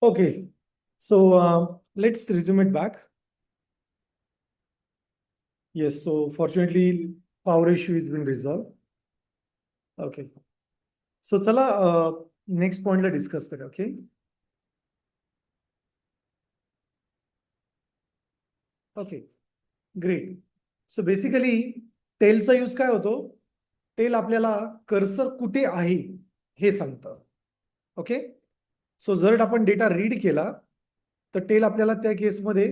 Okay, so let's resume it back. Yes, so fortunately, power issue has been resolved. Okay, so चला next पॉइंटला discuss करूया. Okay, okay, great. So basically टेलचा use काय होतो? Tail आपल्याला cursor कुठे आहे हे सांगतं. ओके, सो जर आपण डेटा रीड केला तर टेल आपल्याला त्या केसमध्ये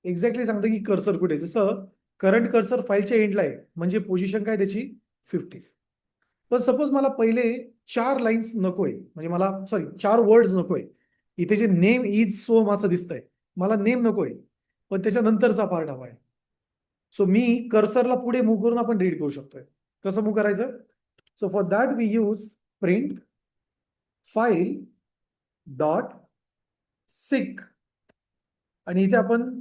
एक्झॅक्टली सांगतं की कर्सर कुठे आहे. जसं करंट कर्सर फाईलच्या एंडला आहे म्हणजे पोझिशन काय त्याची 50. पण सपोज मला पहिले 4 लाईन्स नकोय, म्हणजे मला सॉरी 4 वर्ड्स नकोय. इथे जे नेम इज सोम असं दिसतंय, मला नेम नकोय, पण त्याच्यानंतरचा पार्ट हवाय. सो मी कर्सरला पुढे मूव्ह करून आपण रीड करू शकतोय. कसं मूव्ह करायचं? So for that we use print file dot सिक, आणि इथे आपण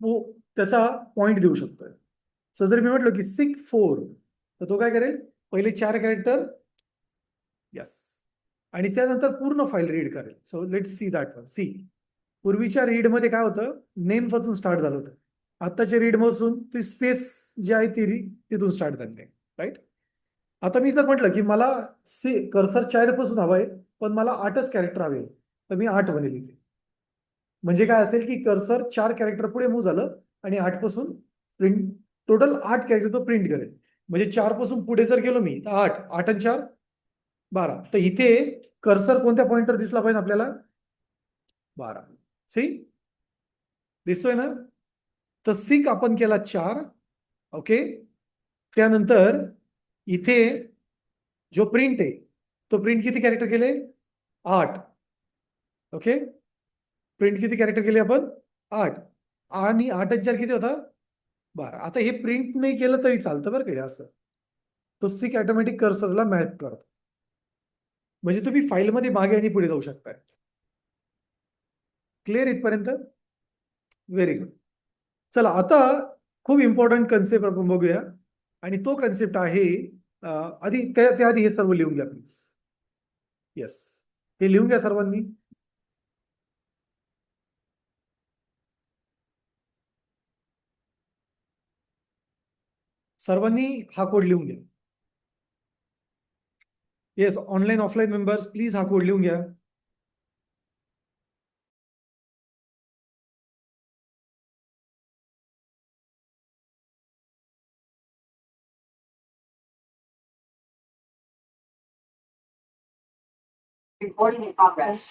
त्याचा पॉइंट देऊ शकतोय. सो जर मी म्हटलं की सिक 4, तर तो काय करेल? पहिले 4 कॅरेक्टर, यस, आणि त्यानंतर पूर्ण फाईल रीड करेल. So let's see that one. See, पूर्वीच्या रीडमध्ये काय होतं? नेम पासून स्टार्ट झालं होतं. आत्ताच्या रीडमधून ती स्पेस जी आहे ती तिथून स्टार्ट झाली आहे, राईट? आता मी जर म्हटलं की मला कर्सर 4 पासून हवाय, पण मला 8च कॅरेक्टर हवे, तर मी 8 बनेल इथे. म्हणजे काय असेल की कर्सर 4 कॅरेक्टर पुढे मूव्ह झालं आणि 8 पासून प्रिंट, टोटल 8 कॅरेक्टर तो प्रिंट करेल. म्हणजे 4 पासून पुढे जर गेलो मी तर 8, 8 आणि 4 12. तर इथे कर्सर कोणत्या पॉइंटवर दिसला पाहिजे आपल्याला? 12. सी, दिसतोय ना? तर सिक आपण केला 4. ओके, त्यानंतर इथे जो प्रिंट आहे, तो प्रिंट किती कॅरेक्टर केले? 8. ओके, प्रिंट किती कॅरेक्टर केले आपण? 8. आणि 8 आणि 4 किती होता? 12. आता हे प्रिंट नाही केलं तरी चालतं बरं का, हे असं. तो सिक ऑटोमॅटिक कर्सरला मॅप करतो. म्हणजे तुम्ही फाईलमध्ये मागे आणि पुढे जाऊ शकताय. क्लिअर इथपर्यंत? Very good. चला आता खूप इम्पॉर्टंट कन्सेप्ट आपण बघूया, आणि तो कन्सेप्ट आहे आधी त्याआधी हे सर्व लिहून घ्या प्लीज. येस, हे लिहून घ्या सर्वांनी. सर्वांनी हा कोड लिहून घ्या. Yes, online offline members please हा कोड लिहून घ्या. Recording in progress.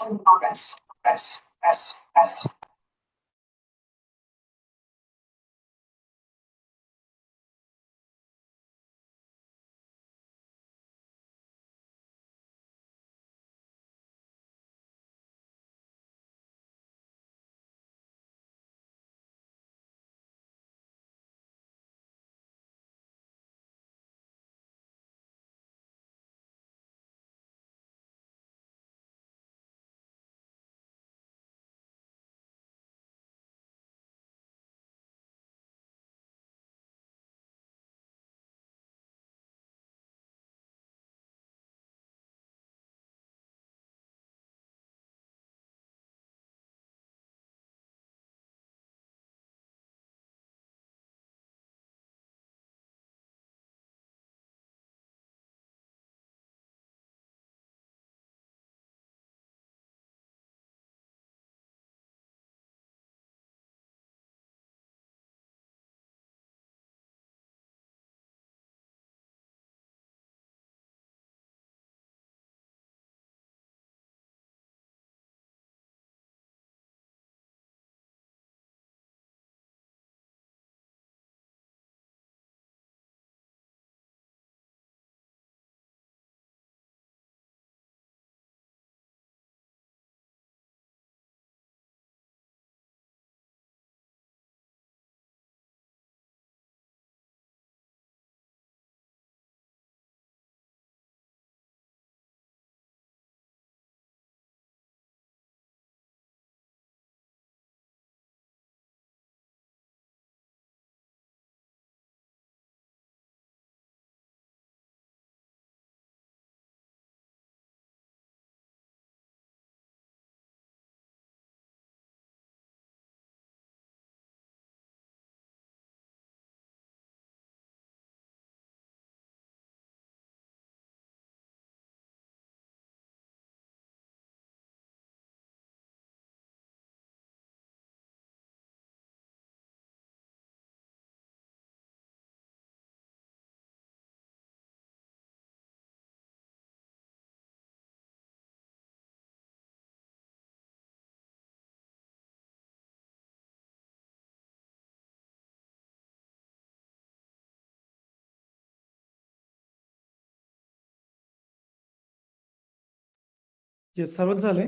जे सर्व झालंय.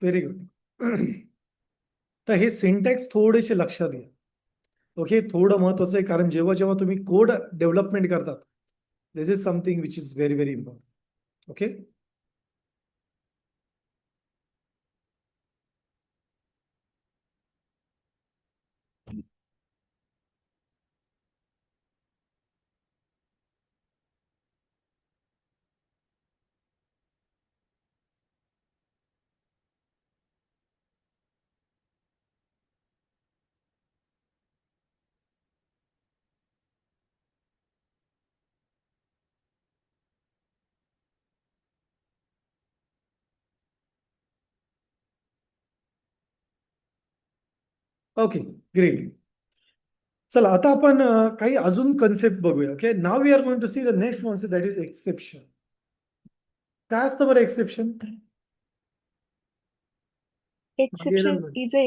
Very good. तर हे सिंटॅक्स थोडेसे लक्षात घ्या. ओके, थोडं महत्वाचं आहे, कारण जेव्हा जेव्हा तुम्ही कोड डेव्हलपमेंट करतात, this is something which is very very important. Okay. Okay, great. चला आता आपण काही अजून कन्सेप्ट बघूया. Okay, now we are going to see the next concept, that is exception. काय असतं बरं exception? Exception is a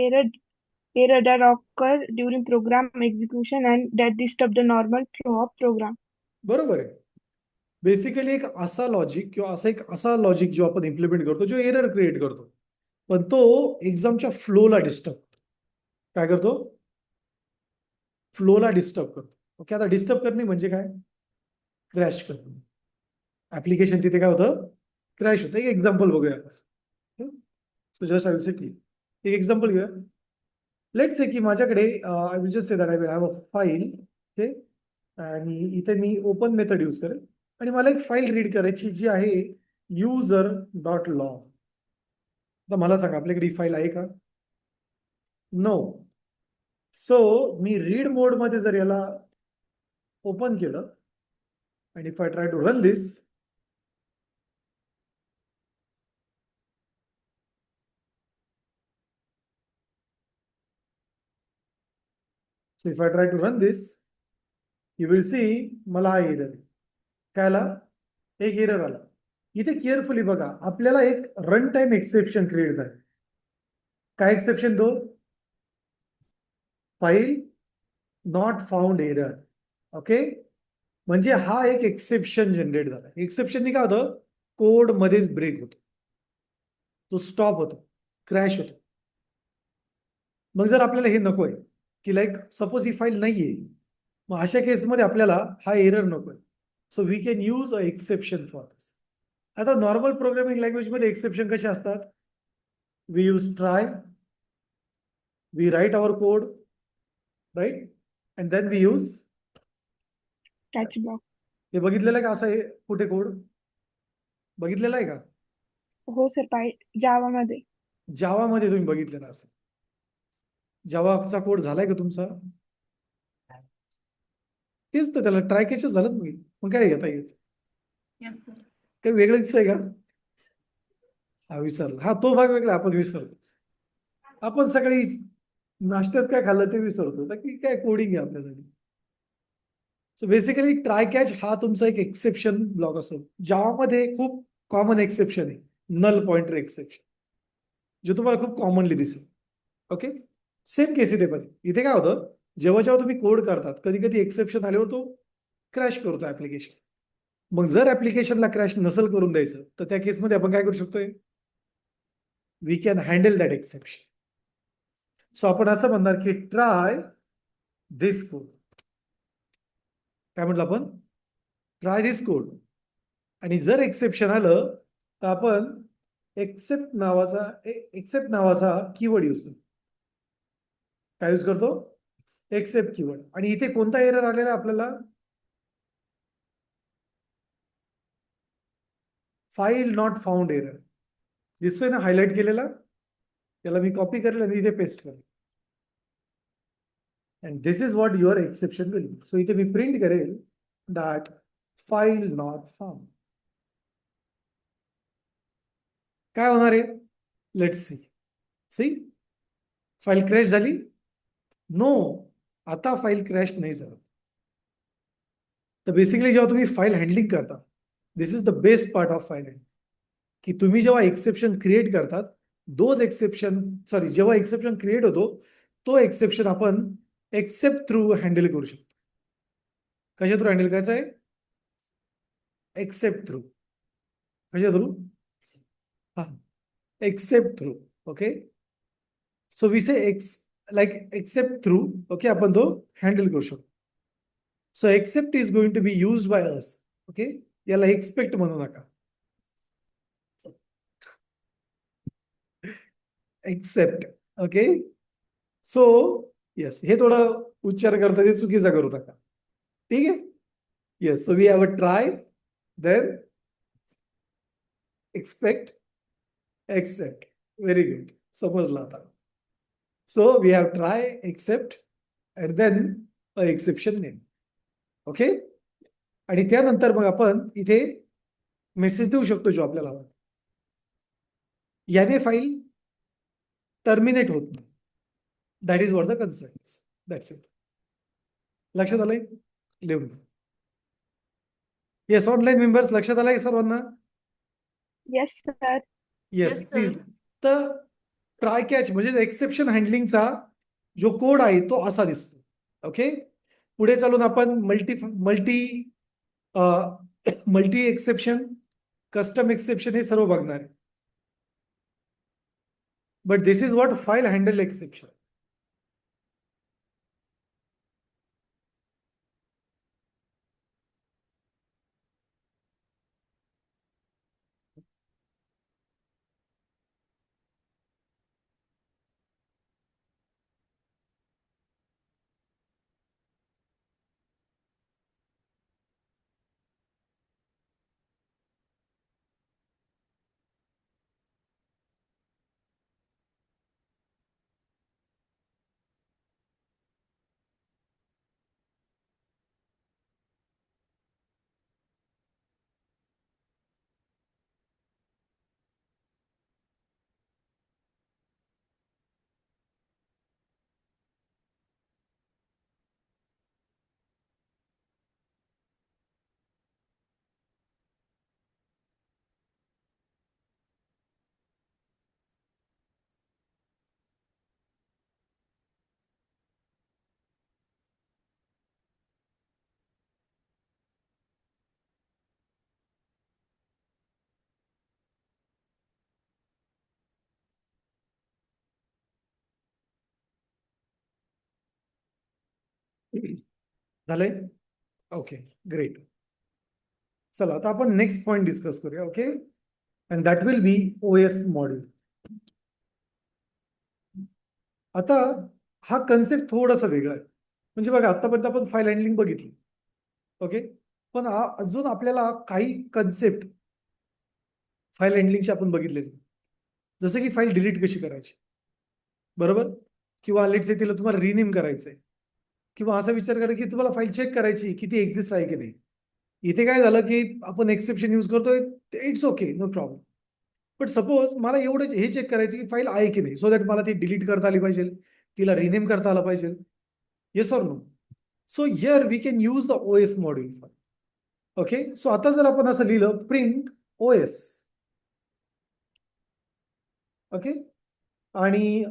error that occur during program execution and that disturb the normal flow of program. बरोबर आहे. Basically एक असा logic किंवा असा logic जो आपण इम्प्लिमेंट करतो, जो एरर क्रिएट करतो, पण तो एक्झामच्या फ्लोला डिस्टर्ब करतो. काय करतो? फ्लोला डिस्टर्ब करतो. ओके, आता डिस्टर्ब करणे म्हणजे काय? क्रॅश करणे. ऍप्लिकेशन तिथे काय होतं? क्रॅश होतं. एक एक्झाम्पल बघूया आपण. सो जस्ट आय विल से की एक एक्झाम्पल घेऊया. लेट्स से की माझ्याकडे I will just say that I will have a file. Okay, आणि इथे मी ओपन मेथड यूज करेल आणि मला एक फाईल रीड करायची जी आहे युजर डॉट लॉग. तर मला सांगा, आपल्याकडे ही फाईल आहे का? नो. सो मी रीड मोडमध्ये जर याला ओपन केलं आणि if I try to run this, so if I try to run this, you will see मला हा एरर. काय आला? एक एरर आला. इथे केअरफुली बघा, आपल्याला एक रन टाइम एक्सेप्शन क्रिएट झालं. काय एक्सेप्शन? दो file not found error. Okay, म्हणजे हा एक एक्सेप्शन जनरेट झाला. एक्सेप्शननी काय होतं? कोड मध्येच ब्रेक होतो, तो स्टॉप होतो, क्रॅश होतो. मग जर आपल्याला हे नकोय, की लाईक सपोज ही फाईल नाहीये, मग अशा केसमध्ये आपल्याला हा एरर नकोय. So we can use a exception for this. आता नॉर्मल प्रोग्रामिंग लँग्वेजमध्ये एक्सेप्शन कसे असतात? We use try, we write our code, right, and then we use Catch block. हे बघितलेलं आहे का? असं आहे कुठे कोड बघितलेला आहे का? हो सर, जावा मध्ये. जावामध्ये तुम्ही बघितलेला असं. जावाचा कोड झालाय का तुमचा? तेच तर, त्याला ट्राय कॅचेस झालं तुम्ही, मग काय घेता येत? काही वेगळं दिसतंय का? हा विसरला. हा तो भाग वेगळा, आपण विसरलो. आपण सकाळी नाश्त्यात काय खाल्लं ते विसरतो, की काय कोडिंग आहे आपल्यासाठी. सो बेसिकली ट्राय कॅच हा तुमचा एक एक्सेप्शन ब्लॉक असतो. जावामध्ये खूप कॉमन एक्सेप्शन आहे, नल पॉइंटर एक्सेप्शन, जे तुम्हाला खूप कॉमनली दिसेल. ओके, सेम केस इथे पण. इथे काय होतं, जेव्हा जेव्हा तुम्ही कोड करतात, कधी कधी एक्सेप्शन आल्यावर तो क्रॅश करतो ऍप्लिकेशन. मग जर ऍप्लिकेशनला क्रॅश नसेल करून द्यायचं, तर त्या केसमध्ये आपण काय करू शकतोय? We can handle that exception. So आपण असं म्हणणार की ट्राय दिस कोड. काय म्हटलं आपण? Try this code. आणि जर एक्सेप्शन आलं तर आपण एक्सेप्ट नावाचा कीवर्ड यूज करतो. काय यूज करतो? Except keyword. आणि इथे कोणता एरर आलेला आपल्याला? फाईल नॉट फाउंड एरर दिसतोय ना हायलाइट केलेला? त्याला मी कॉपी करेल आणि इथे पेस्ट करेल. And this is what your exception will be. So इथे मी प्रिंट करेल that file not found. काय होणार आहे? Let's see. See, file crash झाली? नो, आता फाईल क्रॅश नाही झालं. तर बेसिकली जेव्हा तुम्ही फाईल हँडलिंग करता, this is the best part of file handling, की तुम्ही जेव्हा एक्सेप्शन क्रिएट करतात, जेव्हा एक्सेप्शन क्रिएट होतो, तो एक्सेप्शन आपण एक्सेप्ट थ्रू हँडल करू शकतो. कशा थ्रू हँडल करायचं आहे? Except through. कशा थ्रू? हा, except through. Okay, so we say except through. Okay, आपण तो हँडल करू शकतो. So except is going to be use by us. Okay, याला एक्सपेक्ट म्हणू नका. एक्सेप्ट. ओके, सो येस, हे थोडं उच्चार करता ते चुकीचा करू नका. ठीक आहे. Yes, so we have a try, then expect, except. Very good, समजलं आता. So we have try, except and then a exception name. Okay, आणि त्यानंतर मग आपण इथे मेसेज देऊ शकतो जो आपल्याला हवा. याने फाईल टर्मिनेट होत नाही. That is what the concerns. That's it. लक्षात आलंय? लिहून. येस, ऑनलाईन मेंबर्स लक्षात आलंय सर्वांना? Yes, sir. Yes, Yes, please. sir. तर ट्राय कॅच म्हणजे एक्सेप्शन हँडलिंगचा जो कोड आहे तो असा दिसतो. ओके, पुढे चालून आपण multi multi multi exception, custom exception हे सर्व बघणार आहे. But this is what file handle exception. झालंय? Okay, great. चला आता आपण नेक्स्ट पॉइंट डिस्कस करूया. Okay, and that will be OS module. आता हा कन्सेप्ट थोडासा वेगळा आहे. म्हणजे बघा, आतापर्यंत आपण फाईल हँडलिंग बघितली. ओके, पण अजून आपल्याला काही कन्सेप्ट फाईल हँडलिंगचे आपण बघितलेले. जसं की फाईल डिलीट कशी करायची, बरोबर? किंवा लेट्स से तिला तुम्हाला रिनेम करायचंय, किंवा असा विचार करा की तुम्हाला फाईल चेक करायची की ती एक्झिस्ट आहे की नाही. इथे काय झालं की आपण एक्सेप्शन यूज करतोय, it's okay, no problem. But suppose मला एवढं हे चेक करायचं की फाईल आहे की नाही, सो दॅट मला ती डिलीट करता आली पाहिजे, तिला रिनेम करता आलं पाहिजे. Yes or no? So here we can use the OS module. Okay, so आता जर आपण असं लिहिलं प्रिंट ओएस. ओके, आणि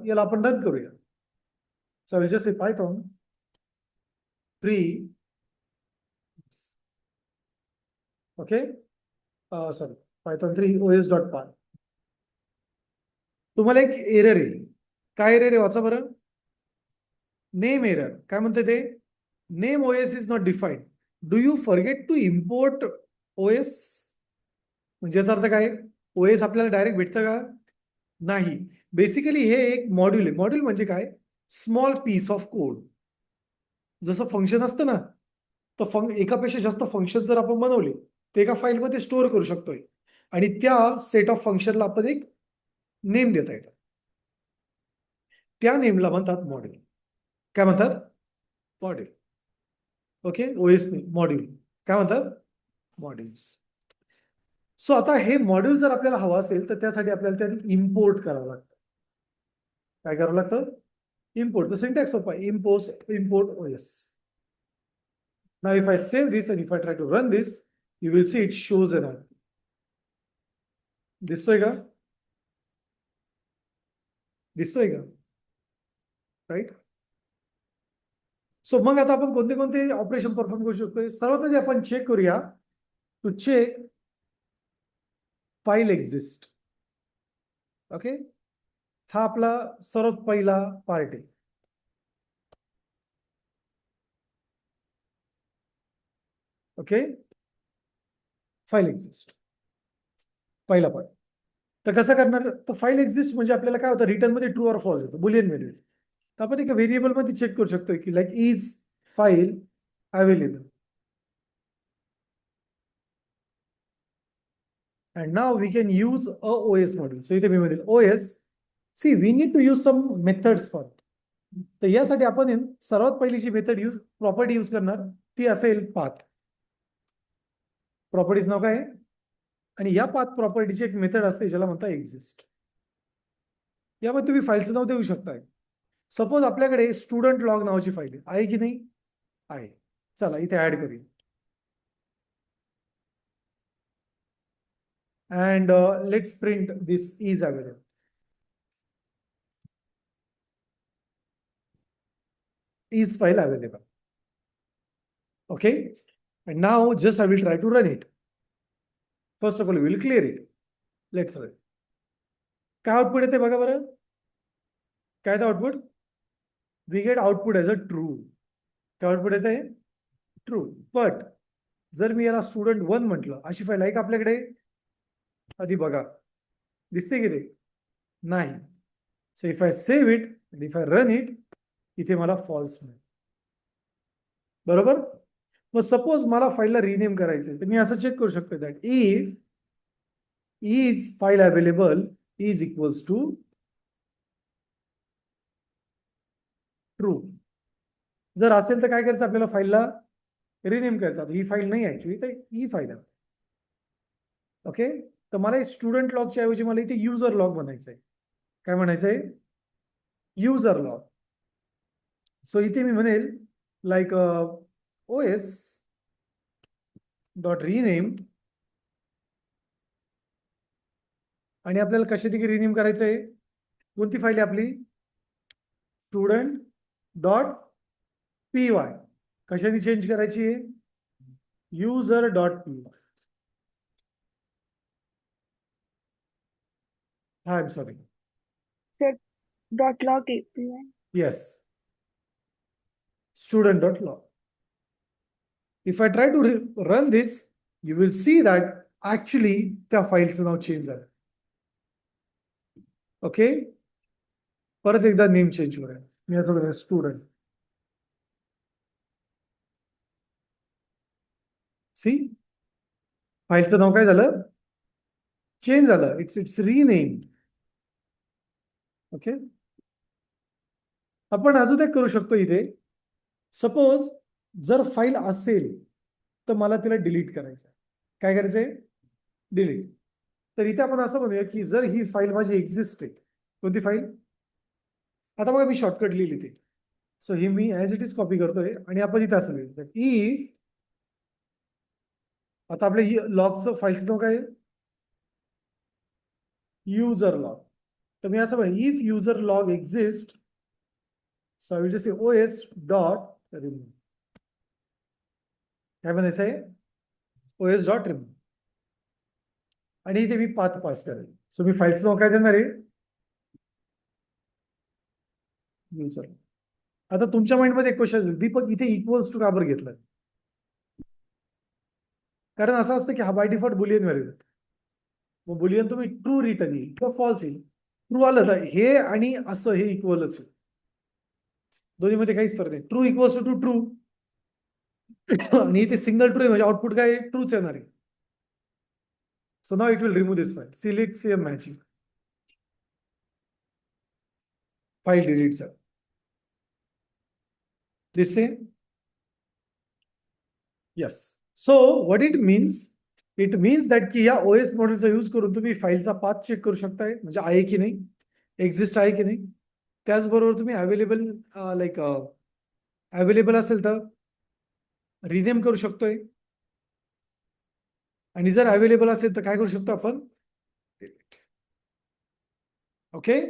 याला आपण रन करूया. So I will just say Python pre. Okay, sorry, Python 3 os.py. तुम्हाला एक एरर येईल. काय एरर आहे वाचा बरं? Name error. काय म्हणते ते? Name OS is not defined. Do you forget to import OS? म्हणजे याचा अर्थ काय? ओएस आपल्याला डायरेक्ट भेटतं का? नाही. बेसिकली हे एक मॉड्यूल आहे. मॉड्यूल म्हणजे काय? Small piece of code. जसं फंक्शन असतं ना, तर एकापेक्षा जास्त फंक्शन जर आपण बनवले ते एका फाईलमध्ये स्टोअर करू शकतोय, आणि त्या सेट ऑफ फंक्शनला आपण एक नेम देता येतं. त्या नेमला म्हणतात मॉड्यूल. काय म्हणतात? मॉड्यूल. ओके, ओएस नाही, मॉड्यूल. काय म्हणतात? मॉड्यूल्स. सो आता हे मॉड्यूल जर आपल्याला हवं असेल तर त्यासाठी आपल्याला त्यात इम्पोर्ट करावं लागतं. काय करावं लागतं? Import. The syntax of import OS. Now if I save this and if I try to run this, you will see it shows an error. दिसतोय का? दिसतोय का? राईट. सो मग आता आपण कोणते कोणते ऑपरेशन परफॉर्म करू शकतोय? सर्वात आधी आपण चेक करूया to check file exist. Okay, हा आपला सर्वात पहिला पार्ट आहे. ओके, फाईल एक्झिस्ट पहिला पार्ट. तर कसं करणार, तर फाईल एक्झिस्ट म्हणजे आपल्याला काय होतं, रिटर्न मध्ये ट्रू ऑर फॉल्स येतो, बुलियन व्हॅल्यू. तर आपण एका व्हेरिएबल मध्ये चेक करू शकतो की like is file available. And now we can use a OS module. So इथे मी म्हणेल OS. See, we need to use some methods for it. तर यासाठी आपण सर्वात पहिली जी मेथड प्रॉपर्टी यूज करणार ती असेल पाथ. प्रॉपर्टीज नाव काय आहे? आणि या पाथ प्रॉपर्टीची एक मेथड असते ज्याला म्हणतात एक्झिस्ट. यामध्ये तुम्ही फाईलचं नाव देऊ शकता. सपोज आपल्याकडे स्टुडंट लॉग नावाची फाईल आहे की नाही? आहे. चला इथे ऍड करूया. And let's print this is available. Is file available. Okay, and now just I will try to run it. First of all, we will clear it. Let's run. काय output येते बघा बरं. काय ते output? We get output as a true. काय output येते? True. But जर मी याला student1 म्हटलं, अशी फाईल आहे का आपल्याकडे? आधी बघा, दिसते की ते? नाही. So if I save it and if I run it, इथे मला फॉल्स मिळेल. बरोबर. मग सपोज मला फाईलला रिनेम करायचंय, तर मी असं चेक करू शकतो that if is file available is equals to true. जर असेल तर काय करायचं, आपल्याला फाईलला रिनेम करायचं. ही फाईल नाही ऍक्च्युअली, तर ही फाईल आहे. ओके, तर मला स्टुडंट लॉगच्या ऐवजी मला इथे युजर लॉग म्हणायचंय. काय म्हणायचंय? User log. सो इथे मी म्हणेल लाईक OS डॉट रिनेम, आणि आपल्याला कशासाठी रिनेम करायचं आहे? कोणती फाईल आहे आपली? Student dot py. कशाने चेंज करायची आहे? User dot py. हा, I am sorry. Dot log API. Yes. Student.log. If I try to run this, you will see that actually त्या फाईलचं नाव चेंज झालं. ओके, परत एकदा नेम चेंज करूया. मी आता स्टुडंट. सी, फाईलचं नाव काय झालं? चेंज झालं. It's rename. ओके, आपण अजून एक करू शकतो इथे. सपोज जर फाईल असेल तर मला तिला डिलीट करायचं. काय करायचंय? डिलीट. तर इथे आपण असं म्हणूया की जर ही फाईल माझी एक्झिस्ट आहे. कोणती फाईल? आता बघा मी शॉर्टकट लिहिली ते. So he me as it is copy करतोय आणि आपण इथे असं लिहिलं इफ, आता आपल्या लॉगचं फाईलचं नाव काय? User log. तर मी असं म्हणेन if user log exist, so I will just say OS dot remove. काय म्हणायचं आहे? OS dot remove. आणि इथे मी पाथ पास करेल. सो मी फाईलचं नाव काय देणार आहे? युजर. आता तुमच्या माइंडमध्ये एक क्वेश्चन, दीपक इथे इक्वल्स टू का बरं घेतलं? कारण असं असतं की हा बाय डिफॉल्ट बुलियन व्हॅल्यू देतो. मग बुलियन तुम्ही ट्रू रिटर्न येईल किंवा फॉल्स येईल. ट्रू आलं तर हे आणि असं हे इक्वलच आहे. दोन्हीमध्ये काहीच फरक नाही. ट्रू इक्वल्स टू ट्रू आणि इथे सिंगल ट्रू आहे म्हणजे आउटपुट काय ट्रूच येणार आहे. So now it will remove this file. Select same matching. File delete sir. दिसते? Yes. So what it means? It means that की या OS मॉडेलचा यूज करून तुम्ही फाईलचा पाथ चेक करू शकताय, म्हणजे आहे की नाही, एक्झिस्ट आहे की नाही. त्याचबरोबर तुम्ही अवेलेबल लाईक अवेलेबल असेल तर रिनेम करू शकतोय, आणि जर अवेलेबल असेल तर काय करू शकतो आपण? ओके,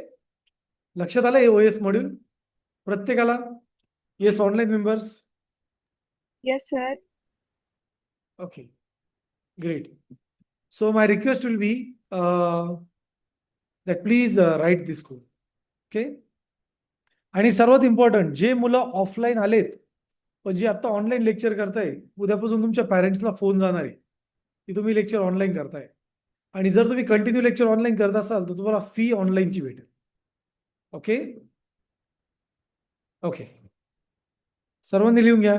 लक्षात आलं हे OS मॉड्यूल प्रत्येकाला? Yes, online members? Yes, sir. Okay, great. So my request will be that please write this code. Okay. आणि सर्वात इम्पॉर्टंट, जे मुलं ऑफलाईन आलेत पण जे आता ऑनलाईन लेक्चर करताय, उद्यापासून तुमच्या पॅरेंट्सला फोन जाणार आहे की तुम्ही लेक्चर ऑनलाईन करताय. आणि जर तुम्ही कंटिन्यू लेक्चर ऑनलाईन करत असाल तर तुम्हाला फी ऑनलाईनची भेटेल. ओके. ओके, सर्वांनी लिहून घ्या.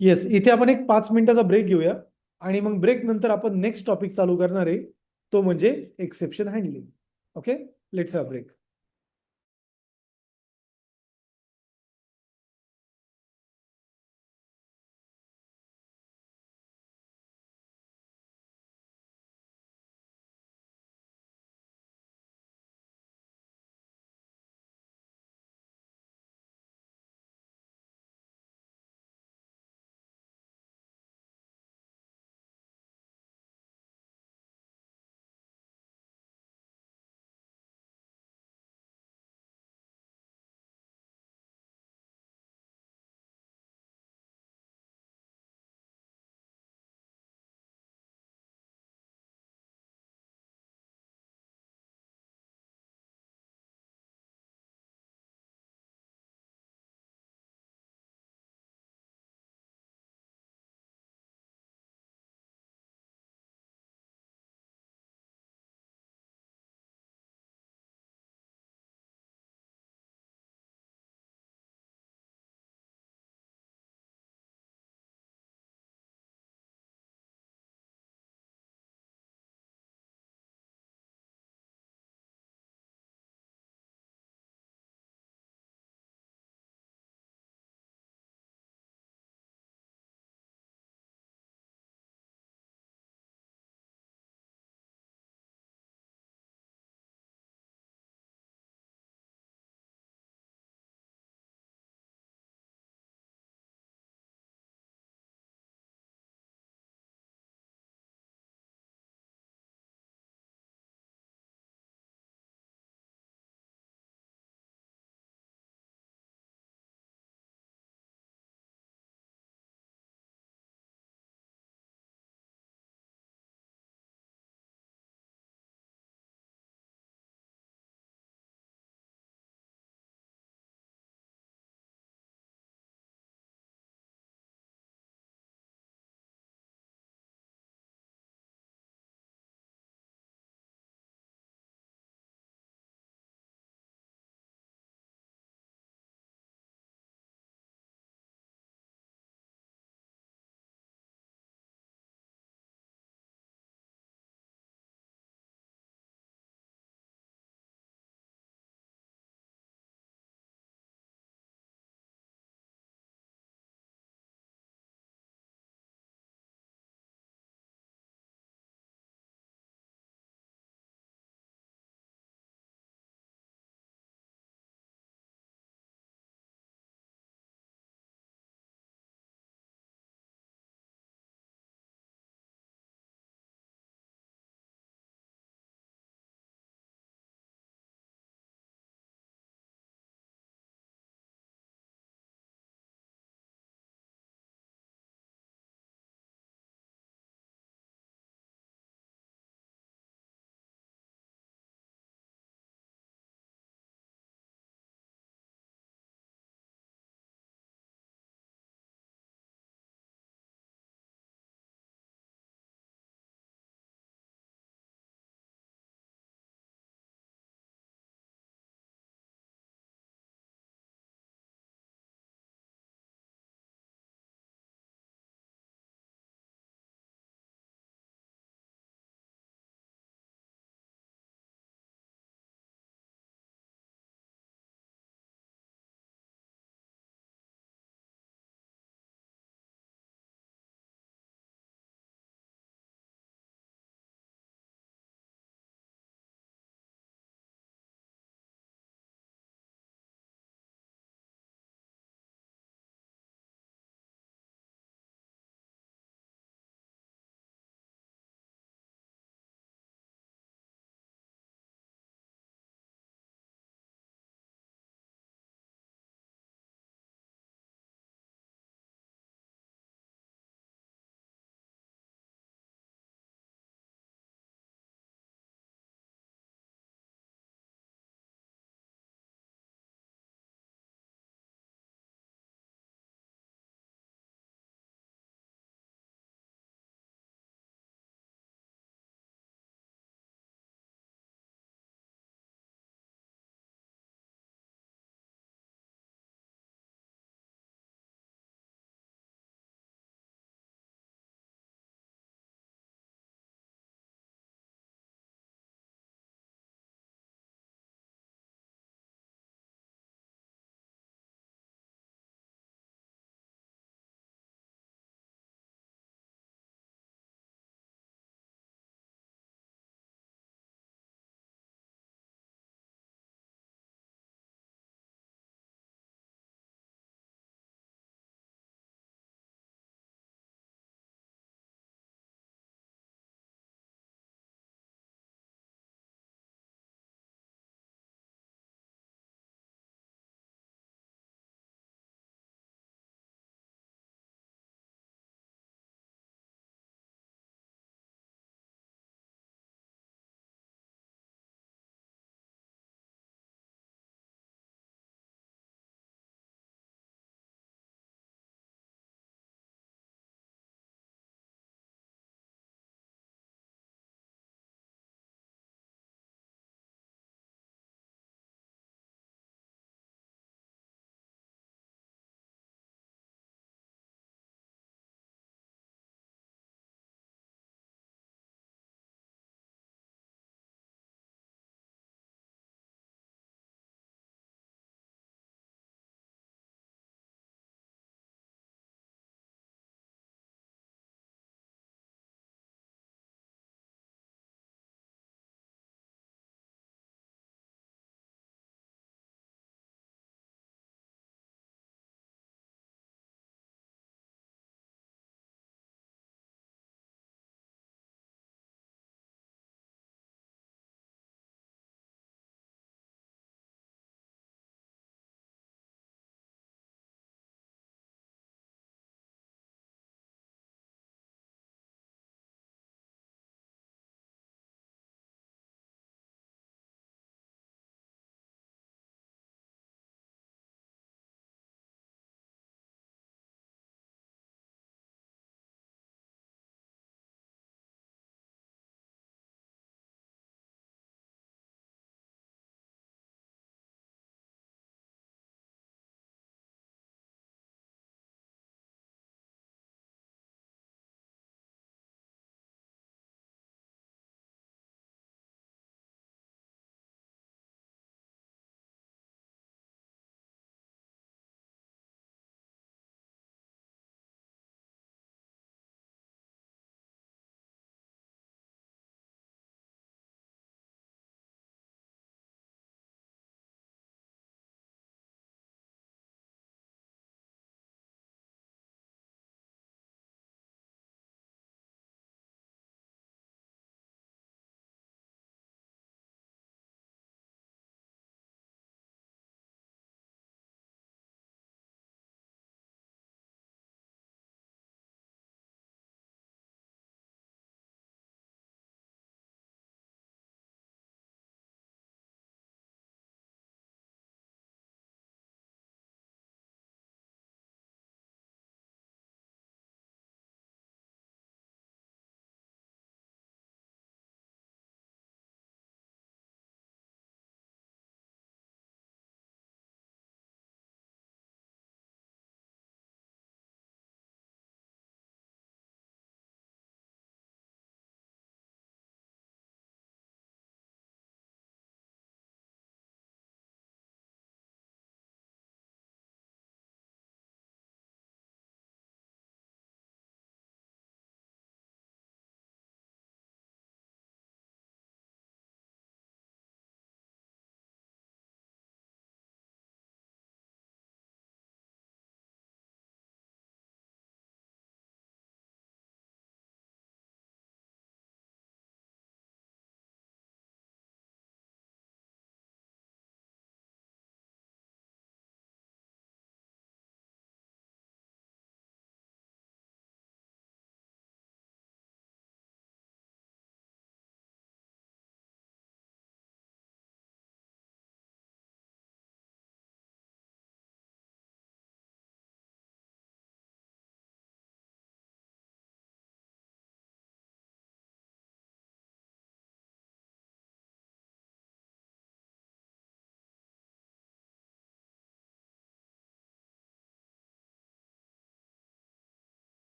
येस, इथे आपण एक 5 मिनिटाचा ब्रेक घेऊया आणि मग ब्रेक नंतर आपण नेक्स्ट टॉपिक चालू करणार आहे, तो म्हणजे exception handling. Okay, let's a break.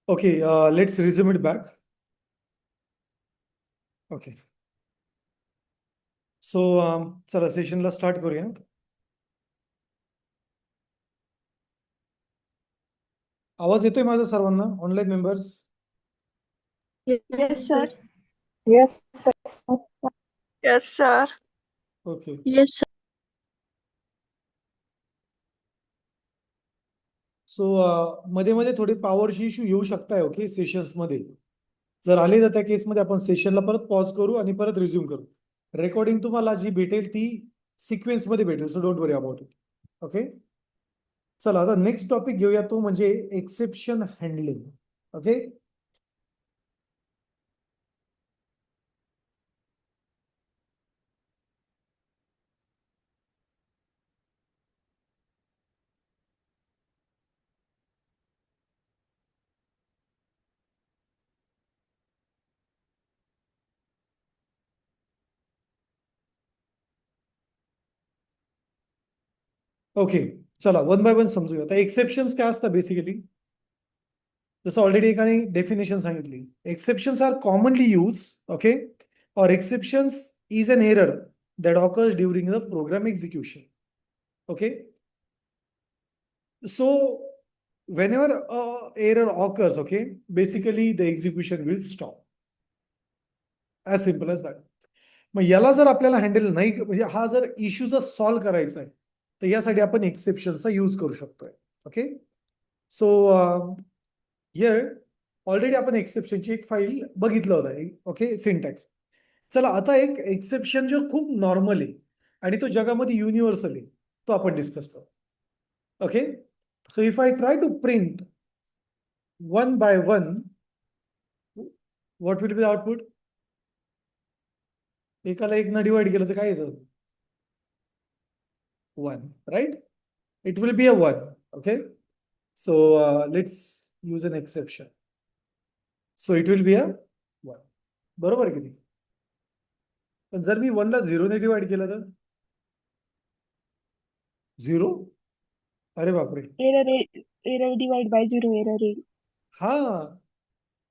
Okay, let's resume it back. Okay. So, चला सेशनला स्टार्ट करूया. आवाज येतोय माझा सर्वांना online members? Yes, sir. Yes, sir. Yes, sir. Okay. Yes, sir. So मध्ये मध्ये थोडे पॉवरची इश्यू येऊ शकताय ओके सेशन्स मध्ये. जर आले तर त्या केसमध्ये आपण सेशनला परत पॉज करू आणि परत रिझ्यूम करू. रेकॉर्डिंग तुम्हाला जी भेटेल ती सिक्वेन्स मध्ये भेटेल, so don't worry about it. Okay. चला आता नेक्स्ट टॉपिक घेऊया, तो म्हणजे एक्सेप्शन हँडलिंग. ओके. ओके, चला वन बाय वन समजूया. आता एक्सेप्शन्स काय असतात बेसिकली, जसं ऑलरेडी एकाने डेफिनेशन सांगितली. Exceptions are commonly use, okay, और exceptions is an error that occurs during the program execution. Okay. So whenever a error occurs, okay, basically the execution will stop. As simple as that. मग याला जर आपल्याला handle नाही, म्हणजे हा जर issue जर सॉल्व्ह करायचा आहे तर यासाठी आपण एक्सेप्शनचा यूज करू शकतोय. ओके. सो हिअर ऑलरेडी आपण एक्सेप्शनची एक फाईल बघितलं होतं. Okay, syntax. चला आता एक एक्सेप्शन जो खूप नॉर्मल आहे आणि तो जगामध्ये युनिव्हर्सल आहे तो आपण डिस्कस करू. Okay. So if I try to print one by one, what will be the output? एकाला एक न डिवाइड केलं तर काय येतं? 1, right? It will be a 1. Okay. So let's use an exception. So it will be a 1. बरोबर की नाही? पण जर मी 1 ला 0 ने डिवाइड केलं तर 0. अरे बापरे. Error divide by 0 error. हा,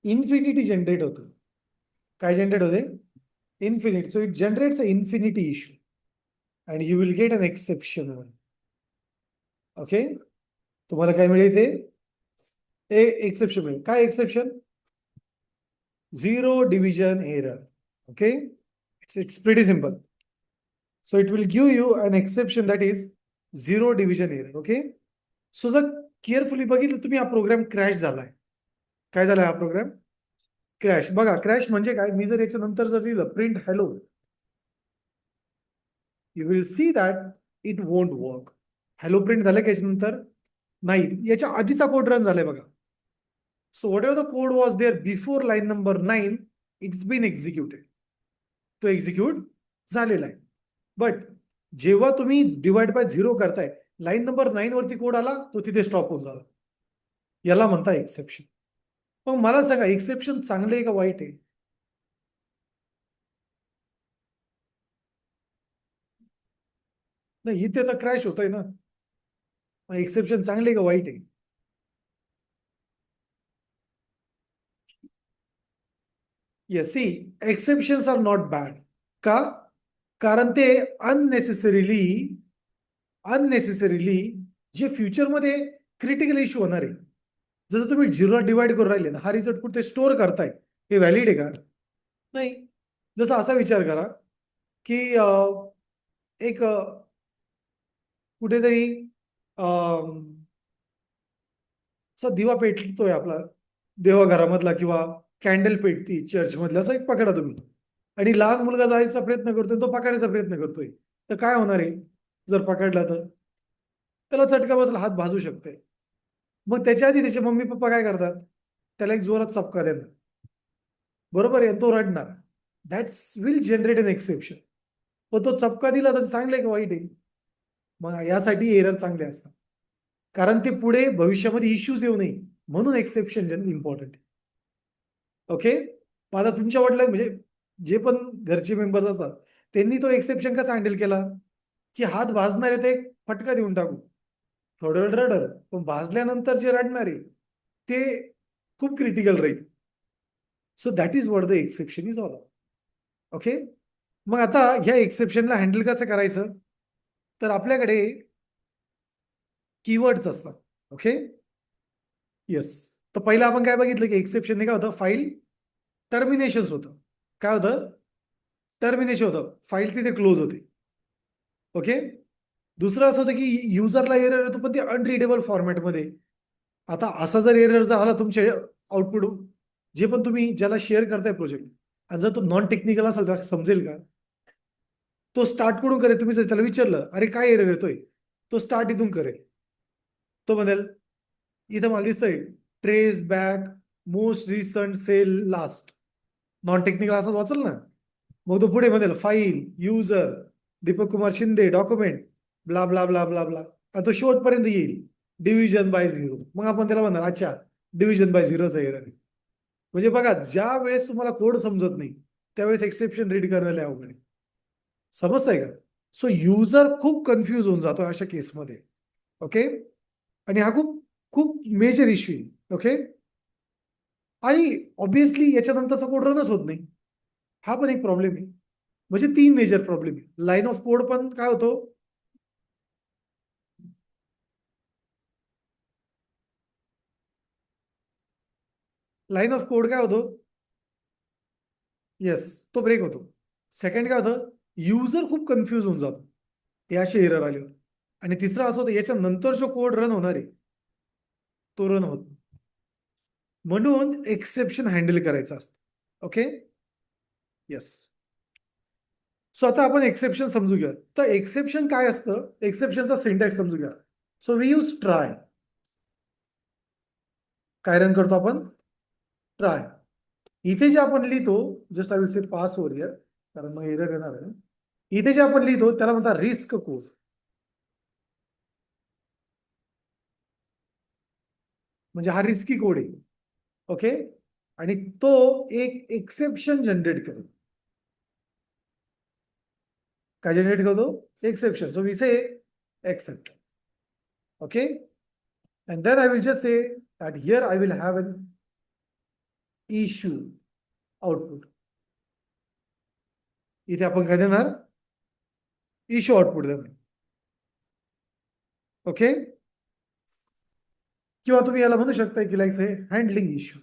इन्फिनिटी जनरेट होतं. काय जनरेट होते? Infinity. So it generates a infinity issue and you will get an exception 1. Okay. तुम्हाला काय मिळेल ते एक्सेप्शन मिळेल. काय exception? 0 division error. Okay. It's pretty simple. So it will give you an exception that is 0 division error. Okay. So जर carefully बघितलं तुम्ही, हा प्रोग्राम क्रॅश झालाय. काय झालाय हा प्रोग्राम? क्रॅश. बघा क्रॅश म्हणजे काय, मी जर याच्यानंतर जर लिहिलं print hello, you will see that it won't work. Hello print झालं की याच्यानंतर नाही, याच्या आधीचा कोड रन झालाय बघा. So whatever the code was there before line number 9, it's been executed. तो एक्झिक्यूट झालेला आहे. बट जेव्हा तुम्ही डिवाइड बाय 0 करताय, लाईन नंबर 9 वरती कोड आला, तो तिथे स्टॉप होऊन झाला. याला म्हणता एक्सेप्शन. मग मला सांगा, एक्सेप्शन चांगले आहे का वाईट आहे? नाही, इथे तर क्रॅश होतोय ना. मग एक्सेप्शन चांगले आहे का वाईट आहे? Yes, see exceptions are not bad. का? कारण ते अननेसेसरीली जे फ्युचरमध्ये क्रिटिकल इश्यू होणार आहे. जर तुम्ही 0 डिवाइड करून राहिले, हा रिझल्ट कुठे स्टोअर करताय, हे व्हॅलिड आहे का? नाही. जसं असा विचार करा की एक कुठेतरी दिवा पेटतोय आपला देवाघरामधला, किंवा कॅन्डल पेटती चर्च मधला, असं एक पकडा तुम्ही, आणि लहान मुलगा जायचा प्रयत्न करतोय, तो पकडायचा प्रयत्न करतोय, तर काय होणार आहे? जर पकडला तर त्याला चटका बसला, हात भाजू शकते. मग त्याच्या आधी त्याचे मम्मी पप्पा काय करतात? त्याला एक जोरात चपका देणार, बरोबर आहे, तो रडणार. That's will generate an exception. पण तो चपका दिला तर चांगलं आहे का वाईट आहे? मग यासाठी एरर चांगले असतात, कारण ते पुढे भविष्यामध्ये इश्यूज येऊ नये म्हणून एक्सेप्शन इम्पॉर्टंट. ओके. मग आता तुमच्या वडिलांनी, म्हणजे जे पण घरचे मेंबर्स असतात, त्यांनी तो एक्सेप्शन कसा हँडल केला की हात भाजणारे ते फटका देऊन टाकू, थोडं वेळ रडर, पण भाजल्यानंतर जे रडणारे ते खूप क्रिटिकल राहील. So that is what the exception is all. Okay, मग आता ह्या एक्सेप्शनला हँडल कसं करायचं, तर आपल्याकडे कीवर्ड्स असतात. Okay, yes. तर पहिलं आपण काय बघितलं की एक्सेप्शनने काय होतं, फाईल टर्मिनेशन होतं. काय होतं, टर्मिनेशन होतं, फाईल तिथे क्लोज होते. ओके, दुसरं असं होतं की युजरला एरर येतो पण ते अनरीडेबल फॉर्मॅटमध्ये. आता असा जर एरर झाला तुमचे आउटपुट, जे पण तुम्ही ज्याला शेअर करताय प्रोजेक्ट, आणि जर तो नॉन टेक्निकल असेल तर समजेल का, तो स्टार्ट कुठून करेल. तुम्ही जर त्याला विचारलं अरे काय एरर येतोय, तो स्टार्ट इथून करेल. तो म्हणेल इथं मला दिसतंय traceback most recent call last. Non technical असं वाचल ना, मग तो पुढे म्हणेल file user Deepak Kumar Shinde document blah blah blah blah blah, आणि तो शेवटपर्यंत येईल डिव्हिजन बाय झिरो. मग आपण त्याला म्हणणार अच्छा डिव्हिजन बाय झिरोचा एरर आहे. म्हणजे बघा, ज्या वेळेस तुम्हाला कोड समजत नाही त्यावेळेस एक्सेप्शन रीड करणं लय अवघड आहे. समजतंय का. सो युजर खूप कन्फ्यूज होऊन जातो अशा केसमध्ये. ओके, आणि हा खूप खूप मेजर इश्यू आहे. ओके, आणि ऑब्विसली याच्यानंतरचा कोड रनच होत नाही, हा पण एक प्रॉब्लेम आहे. म्हणजे 3 मेजर प्रॉब्लेम आहे. लाईन ऑफ कोड पण काय होतो, लाईन ऑफ कोड काय होतो, येस तो ब्रेक होतो. सेकंड काय होतं, युजर खूप कन्फ्यूज होऊन जातो हे असे एरर आल्यावर. आणि तिसरं असं होतं याच्या नंतर जो कोड रन होणार आहे तो रन होत नाही. म्हणून एक्सेप्शन हँडल करायचं असतं. Okay, yes. सो आता आपण एक्सेप्शन समजू घ्या. तर एक्सेप्शन काय असतं, एक्सेप्शनचा सिंटॅक्स समजू घ्या. So we use try. काय रन करतो आपण, ट्राय. इथे जे आपण लिहितो, just I will say pass over here, कारण मग एरर येणार आहे. इथे जे आपण लिहितो त्याला म्हणतात रिस्क कोड. म्हणजे हा रिस्की कोड आहे. ओके, आणि तो एक एक्सेप्शन जनरेट करेल. काय जनरेट करतो, exception. So we say except. Okay, and then I will just say that here I will have an issue output. इथे आपण काय देणार, इश्यू आउटपुट देणार. ओके, किंवा तुम्ही याला म्हणू शकता की लाईक हे handling issue.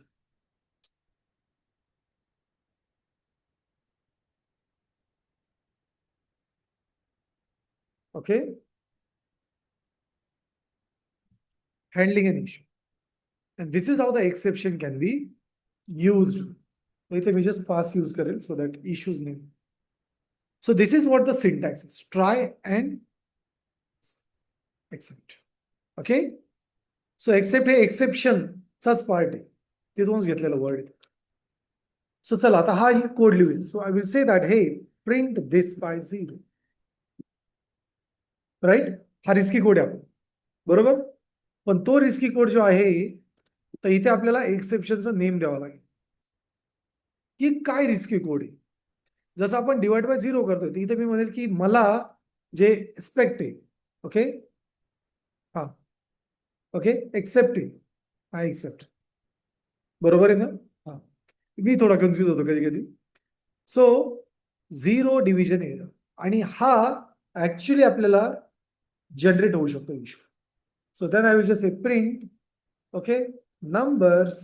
Okay, handling an issue, and this is how the exception can be used. So इथे मी just pass use करेल so that issues name. So this is what the syntax is, try and accept. Okay, so accept हे exception चाच part आहे, तिथूनच घेतलेला word आहे. So चला आता हा कोड लिहूया. So I will say that हे print this by zero. Right, हा रिस्की कोड आहे आपण, बरोबर. पण तो रिस्की कोड जो आहे, तर इथे आपल्याला एक्सेप्शनचा नेम द्यावा लागेल की काय रिस्की कोड आहे. जसं आपण डिवाइड बाय झिरो करतोय, तर इथे मी म्हणेल की मला जे एक्सपेक्ट आहे. ओके, हा ओके, एक्सेप्ट आहे, हा एक्सेप्ट, बरोबर आहे ना. हा, मी थोडा कन्फ्यूज होतो कधी कधी. सो झिरो डिव्हिजन एरर, आणि हा ऍक्च्युली आपल्याला जनरेट होऊ शकतो issue. So then I will just say print okay numbers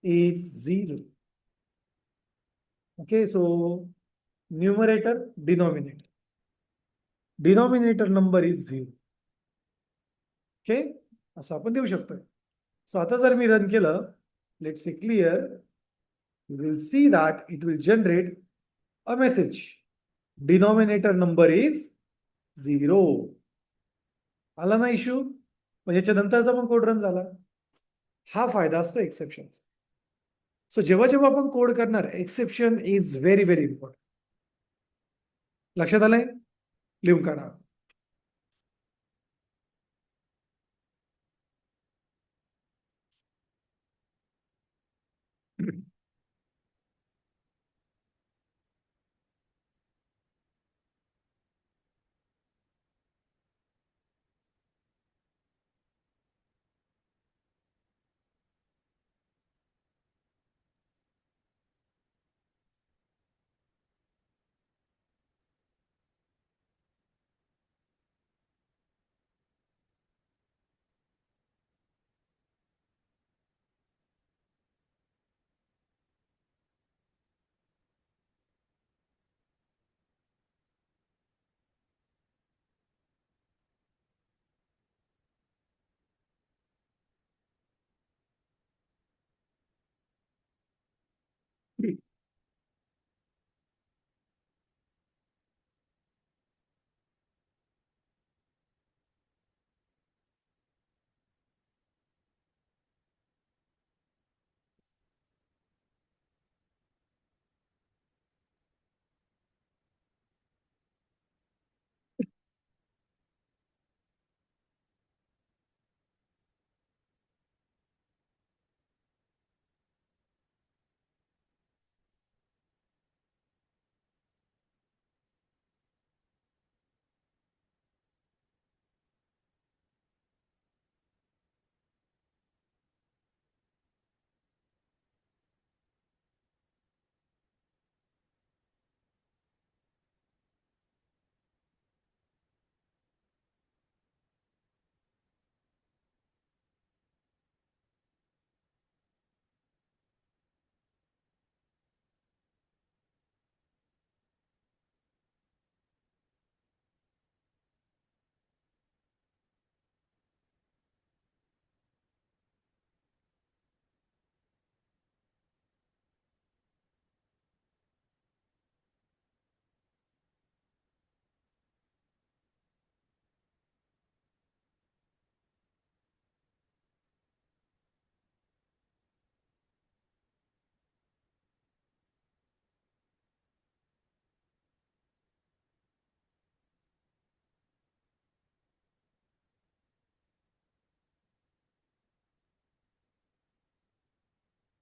is 0. Okay, so numerator denominator number is 0. Okay, असं आपण देऊ शकतो. सो आता जर मी रन केलं, let's say clear, you will see that it will generate a message denominator number is 0. आला ना issue, म्हणजे याच्यानंतरचा पण कोड रन झाला. हा फायदा असतो एक्सेप्शनचा. सो जेव्हा जेव्हा आपण कोड करणार, exception is very very important. लक्षात आलंय, लिहून काढा.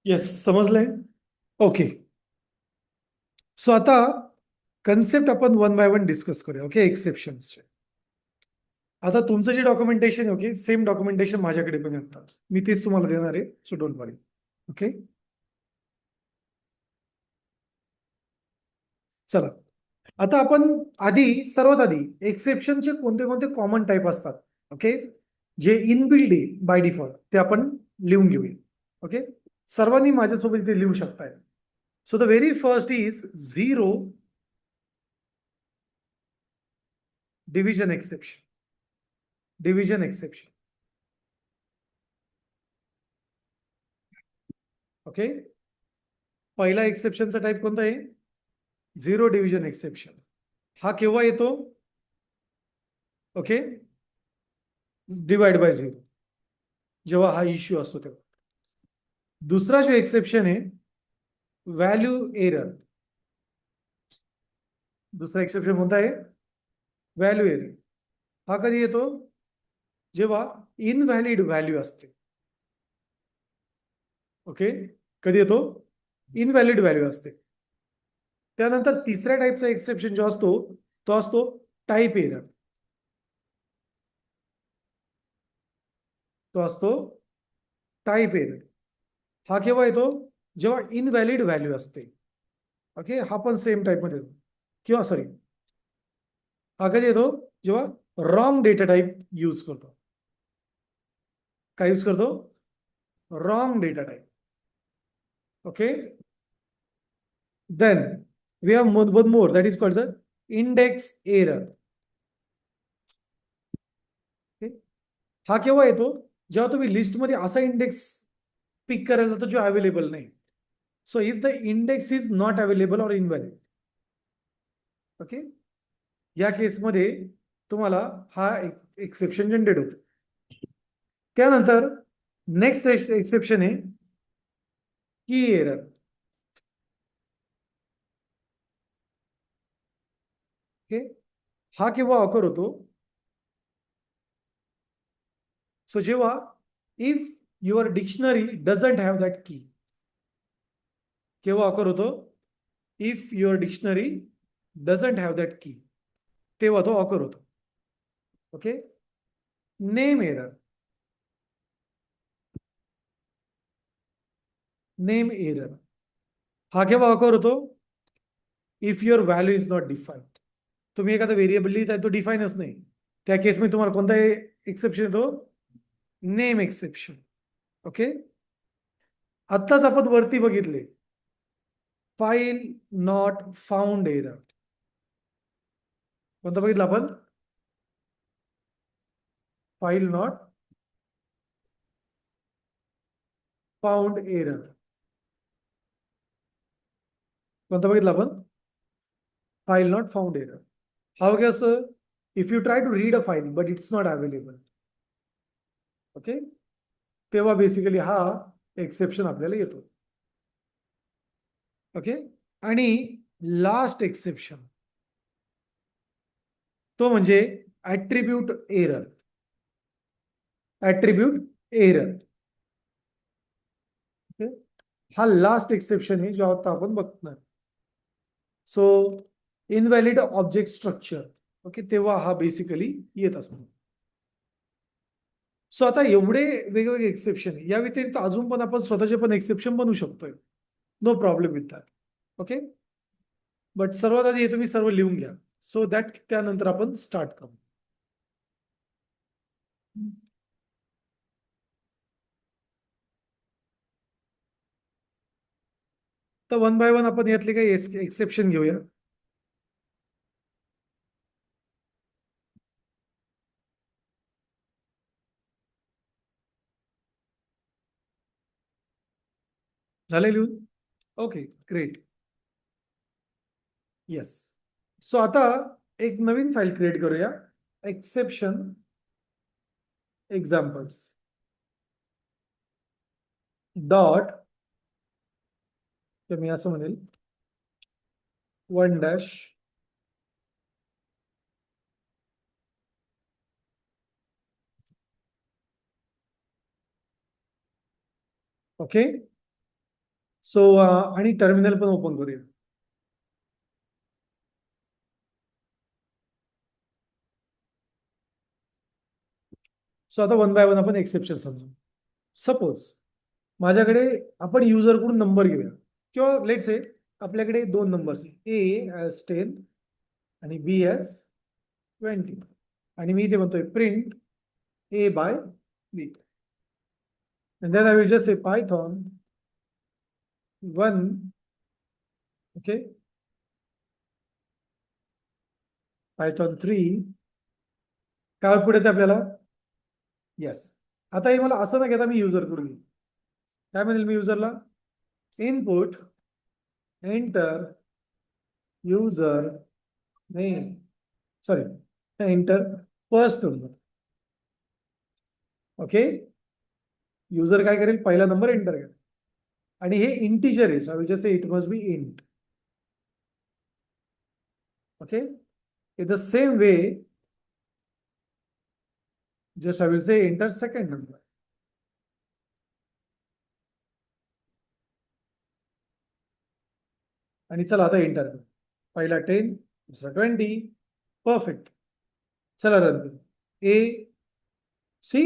येस, समजलंय. ओके. सो आता कन्सेप्ट आपण वन बाय वन डिस्कस करूया. ओके, एक्सेप्शन्सचे. आता तुमचं जे डॉक्युमेंटेशन आहे, ओके, सेम डॉक्युमेंटेशन माझ्याकडे पण येतात. मी तेच तुम्हाला देणार आहे, सो डोंट वरी. ओके, चला. आता आपण सर्वात आधी एक्सेप्शनचे कोणते कोणते कॉमन टाईप असतात, ओके, जे इनबिल्ड आहे बाय डिफॉल्ट, ते आपण लिहून घेऊया. ओके, सर्वांनी माझ्यासोबत इथे लिहू शकताय. So the very first is zero division exception. Division exception. Okay, पहिला एक्सेप्शनचा टाईप कोणता आहे? Zero division exception. हा केव्हा येतो? ओके, डिवाइड बाय झिरो, जेव्हा हा इश्यू असतो तेव्हा. दुसरा जो एक्सेप्शन आहे, व्हॅल्यू एरर. दुसरा एक्सेप्शन कोणता आहे? Value error. हा कधी येतो? जेव्हा इनव्हॅलिड व्हॅल्यू असते. ओके, कधी येतो? इनव्हॅलिड व्हॅल्यू असते. त्यानंतर तिसऱ्या टाईपचा एक्सेप्शन जो असतो, तो असतो टाईप एरर. तो असतो टाईप एरर. हा केव्हा येतो? जेव्हा इनव्हॅलिड व्हॅल्यू असते. ओके, हा पण सेम टाईप मध्ये येतो. किंवा सॉरी, हा कधी येतो? जेव्हा रॉंग डेटा टाईप यूज करतो. काय यूज करतो? Wrong data type. Okay, then we have one more that is called the index error. Okay? हा केव्हा येतो? जेव्हा तुम्ही लिस्टमध्ये असा इंडेक्स पिक करायला जातो जो अवेलेबल नाही. So if the index is not available or invalid. Okay, या केसमध्ये तुम्हाला हा एक्सेप्शन जनरेट होतो. त्यानंतर नेक्स्ट एक्सेप्शन आहे की एरर. ओके, हा केव्हा ऑकर होतो? सो जेव्हा if your dictionary doesn't have that की. केव्हा ऑकर होतो? If your dictionary doesn't have that की, तेव्हा तो ऑकर होतो. Okay, name error. Name error हा केव्हा ऑकर होतो? If your value is not define. तुम्ही एखादा व्हेरिएबल लिहिताय, तो डिफाईनच नाही, त्या केसमध्ये तुम्हाला कोणता एक्सेप्शन येतो? Name exception. ओके, आत्ताच आपण वरती बघितले फाईल नॉट फाउंड एरर. कोणतं बघितलं आपण? File not found error. कोणतं बघितलं आपण? File not found error. How कसं? If you try to read a file but it's not available. Okay, तेव्हा बेसिकली हा एक्सेप्शन आपल्याला येतो. ओके, आणि लास्ट एक्सेप्शन तो म्हणजे attribute error. Attribute error. Okay, हा लास्ट एक्सेप्शन आहे जो आता आपण बघणार. So invalid object structure. Okay, तेव्हा हा बेसिकली येत असतो. सो आता एवढे वेगवेगळे एक्सेप्शन, या व्यतिरिक्त अजून पण आपण स्वतःचे पण एक्सेप्शन बनवू शकतोय. No problem with that. Okay, but सर्वात आधी हे तुम्ही सर्व लिहून घ्या. सो दॅट त्यानंतर आपण स्टार्ट करू. तर वन बाय वन आपण यातले काही एक्सेप्शन घेऊया. झाले लिहून? Okay, great. येस. सो आता एक नवीन फाईल क्रिएट करूया. एक्सेप्शन एक्झाम्पल्स डॉट, मी असं म्हणेल 1 ओके, सो आणि टर्मिनल पण ओपन करूया. सो आता वन बाय वन आपण एक्सेप्शन समजू. सपोज माझ्याकडे आपण युजरकडून नंबर घेऊया किंवा लेट्स से आपल्याकडे दोन नंबर्स ए ॲज 10 आणि बी ॲज 20 आणि मी इथे म्हणतोय print A by B. And then I will just say Python 1, okay, Python 3, काय पुढे ते आपल्याला येस. आता हे मला असं ना घेता मी युजर कडून घेईन. काय म्हणेल मी युजरला input enter user name sorry enter first number. Okay, user काय करेल पहिला नंबर एंटर करेल आणि हे इंटिजर आहे. So I will just say it must be int. Okay, in the same way just I will say enter second number. आणि चला आता एंटर करू. पहिला 10 दुसरा 20 परफेक्ट. चला रन करू. ए सी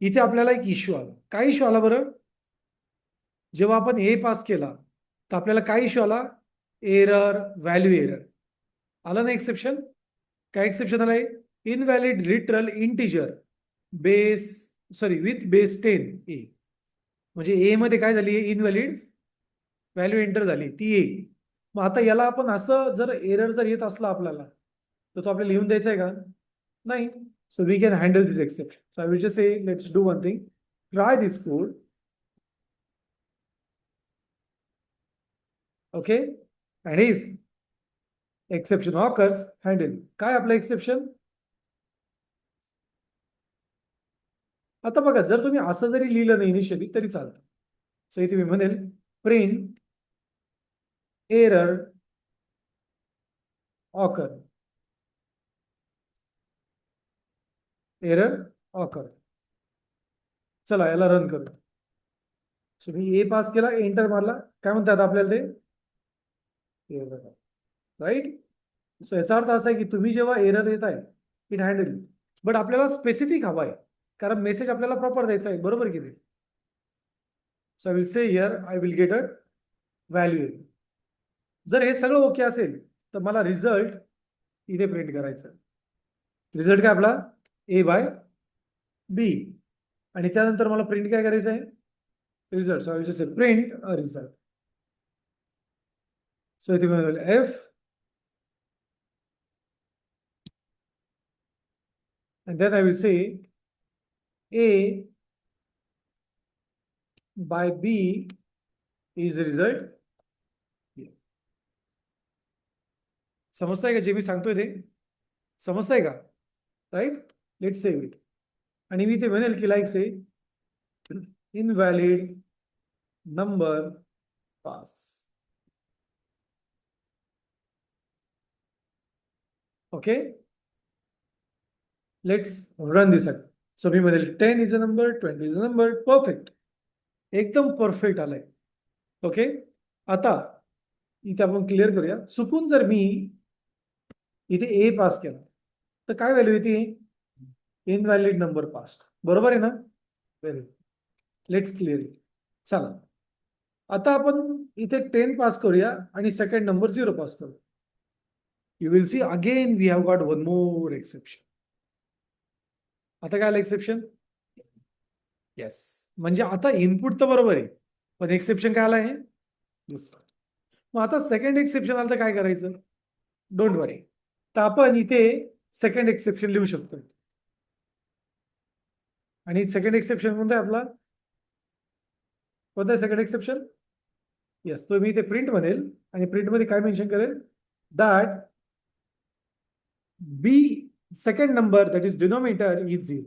इथे आपल्याला एक इश्यू आला. काय इश्यू आला बरं? जेव्हा आपण ए पास केला तर आपल्याला काय इश्यू आला? एरर व्हॅल्यू एरर आला ना एक्सेप्शन. काय एक्सेप्शन आलाय? Invalid literal integer base sorry with base 10 ए. म्हणजे ए मध्ये काय झाली? इनव्हॅलिड व्हॅल्यू एंटर झाली ती ए. मग आता याला आपण असं जर एरर जर येत असला आपल्याला तर तो आपल्याला लिहून द्यायचा आहे का? नाही. So we can handle this exception. So I will just say let's do one thing. Try this code. Okay, and if exception occurs handle. काय आपलं एक्सेप्शन? आता बघा जर तुम्ही असं जरी लिहिलं नाही इनिशियली तरी चालतं. सो इथे मी म्हणेल print error occur. Error occur. चला याला रन करू. सो मी ए पास केला एंटर मारला. काय म्हणतात आपल्याला ते एरर राईट. सो याचा अर्थ असा आहे की तुम्ही जेव्हा एरर येत आहे इट हँडल. बट आपल्याला स्पेसिफिक हवा आहे कारण मेसेज आपल्याला प्रॉपर द्यायचा आहे. बरोबर की नाही? So I will say here I will get a value. जर हे सगळं ओके असेल तर मला रिझल्ट इथे प्रिंट करायचं. रिझल्ट काय आपला? ए बाय बी. आणि त्यानंतर मला प्रिंट काय करायचं आहे? Result. So I will just say print a result. So इथे मी F and then I will say A by B is the result. समजताय का जे मी सांगतोय ते? समजताय का? राईट. Let's save it. आणि मी ते म्हणेल की like say invalid number pass. Okay, let's run this. So मी म्हणेल 10 is a number 20 is a number. Perfect, एकदम परफेक्ट आलाय. ओके, आता इथे आपण क्लिअर करूया. चुकून जर मी इथे ए पास केला तर काय व्हॅल्यू येते? Invalid number pass. बरोबर आहे ना? Very good. Let's clear it. चला आता आपण इथे 10 पास करूया आणि सेकंड नंबर 0 पास करू. You will see again we have got one more exception. आता काय आलं एक्सेप्शन? येस, म्हणजे आता इनपुट तर बरोबर आहे पण एक्सेप्शन काय आलं आहे? मग आता सेकंड एक्सेप्शन आलं तर काय करायचं? डोंट वरी. तर आपण इथे सेकंड एक्सेप्शन लिहू शकतो. आणि सेकंड एक्सेप्शन कोणता आहे आपला? कोणता आहे सेकंड एक्सेप्शन? येस, तो मी इथे प्रिंट म्हणेल आणि प्रिंट मध्ये काय मेन्शन करेल? That be second number that is denominator is 0.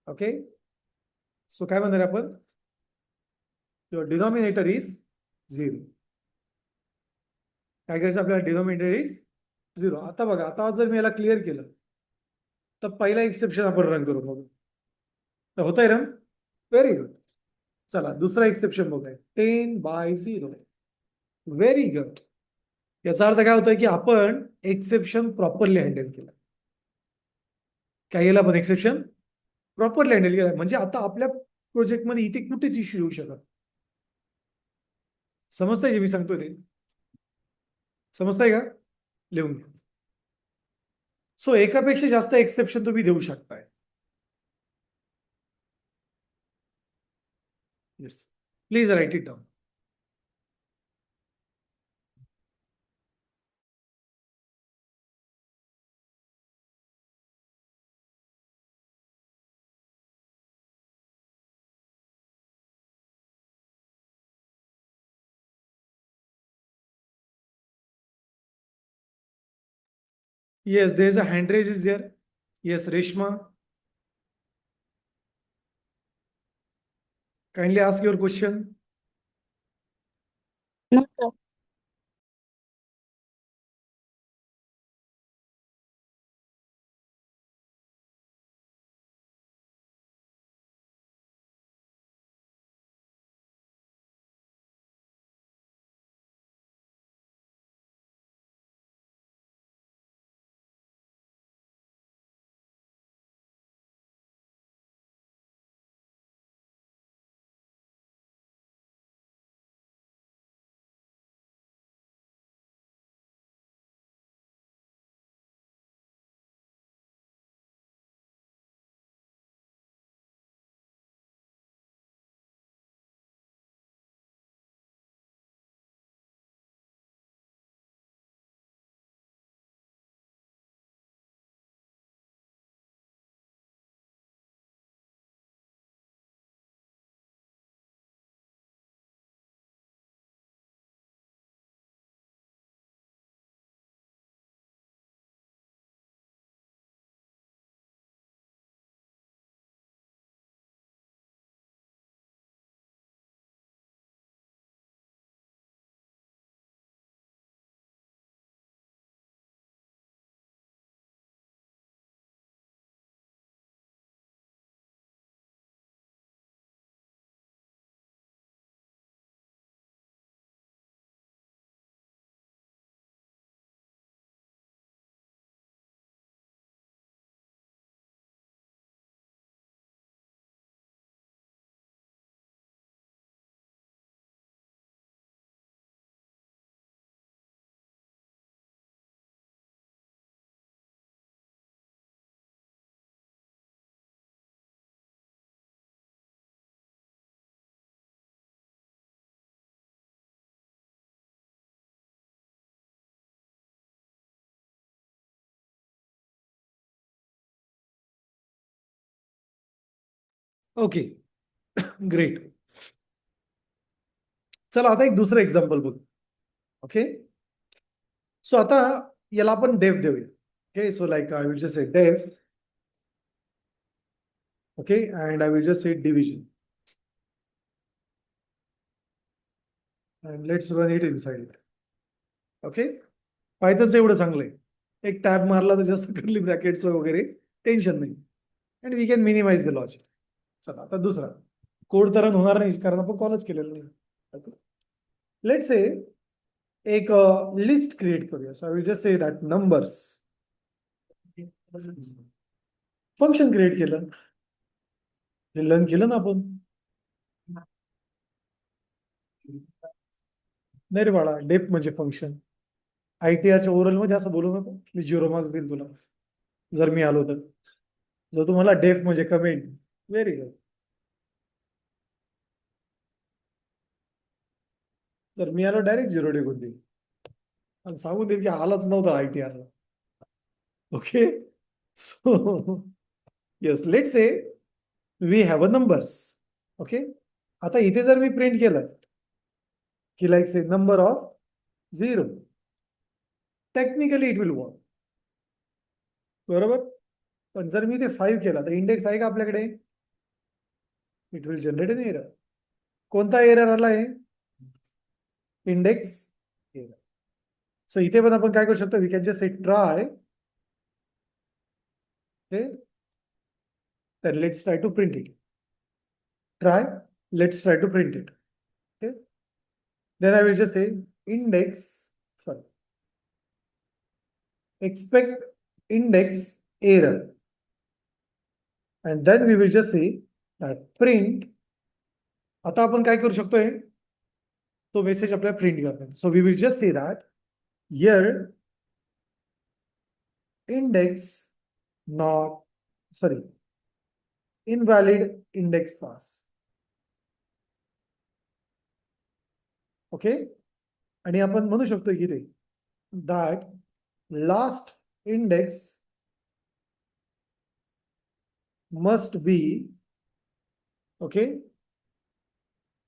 Okay, so काय म्हणणार आपण? Your denominator is 0. काय करायचं आपल्याला? Denominator is 0. आता बघा, आता जर मी याला क्लिअर केलं तर पहिला एक्सेप्शन आपण रन करू. बघू तर होतंय रन. Very good. चला दुसरा एक्सेप्शन बघूया 10/0. Very good. याचा अर्थ काय होतोय की आपण एक्सेप्शन प्रॉपरली हँडल केलं. काय केलं आपण एक्सेप्शन प्रॉपरली हँडल केलं म्हणजे आता आपल्या प्रोजेक्टमध्ये इथे कुठेच इश्यू येऊ शकत. समजतंय जे मी सांगतोय ते? समजतंय का? लिहून घ्या. सो एकापेक्षा जास्त एक्सेप्शन तुम्ही देऊ शकताय. Yes, please right it down. Yes, there is a hand raise is there. Yes, Reshma. Kindly ask your question. No, sir. Okay, great. चला आता एक दुसरं एक्झाम्पल बघू. ओके, सो आता याला आपण डेफ देऊया. Okay, so like I will just say def. Okay, and I will just say division. And let's run it inside. Okay, पायथनचं एवढं चांगलं आहे. एक टॅब मारला तर जास्त कर्ली ब्रॅकेट्स वगैरे टेन्शन नाही. And we can minimize the logic. चला आता दुसरा कोड तर रन होणार नाही कारण आपण कॉलच केलेलं नाही. लेट्स से एक लिस्ट क्रिएट करूया. So I will just say that numbers. Function create केलं, लर्न केलं ना आपण. नाही रे बाळा, डेफ म्हणजे फंक्शन. ITRच्या ओरल मध्ये असं बोलू नको, मी 0 मार्क्स देईल तुला जर मी आलो तर. जर तुम्हाला डेफ म्हणजे कमेंट, व्हेरी गुड. तर मी आलो डायरेक्ट 0 टिकून देईल आणि सांगून देईल की आलाच नव्हता ITRला. Okay, so yes, let's say we have a numbers. Okay, आता इथे जर मी प्रिंट केलं की like say number of 0, technically it will work. बरोबर, पण जर मी ते 5 केला तर इंडेक्स आहे का आपल्याकडे? It will generate an error. कोणता एरर आला आहे? Index error. सो इथे पण आपण काय करू शकतो, we can just say try. तर let's try to print it. Try let's try to print it. Okay. Then I will just say expect index error. And then we will just say that print. आता आपण काय करू शकतोय, तो message आपल्याला print करता. So we will just say that here index not, sorry, invalid index pass. Okay. आणि आपण म्हणू शकतो की ते that last index must be, okay,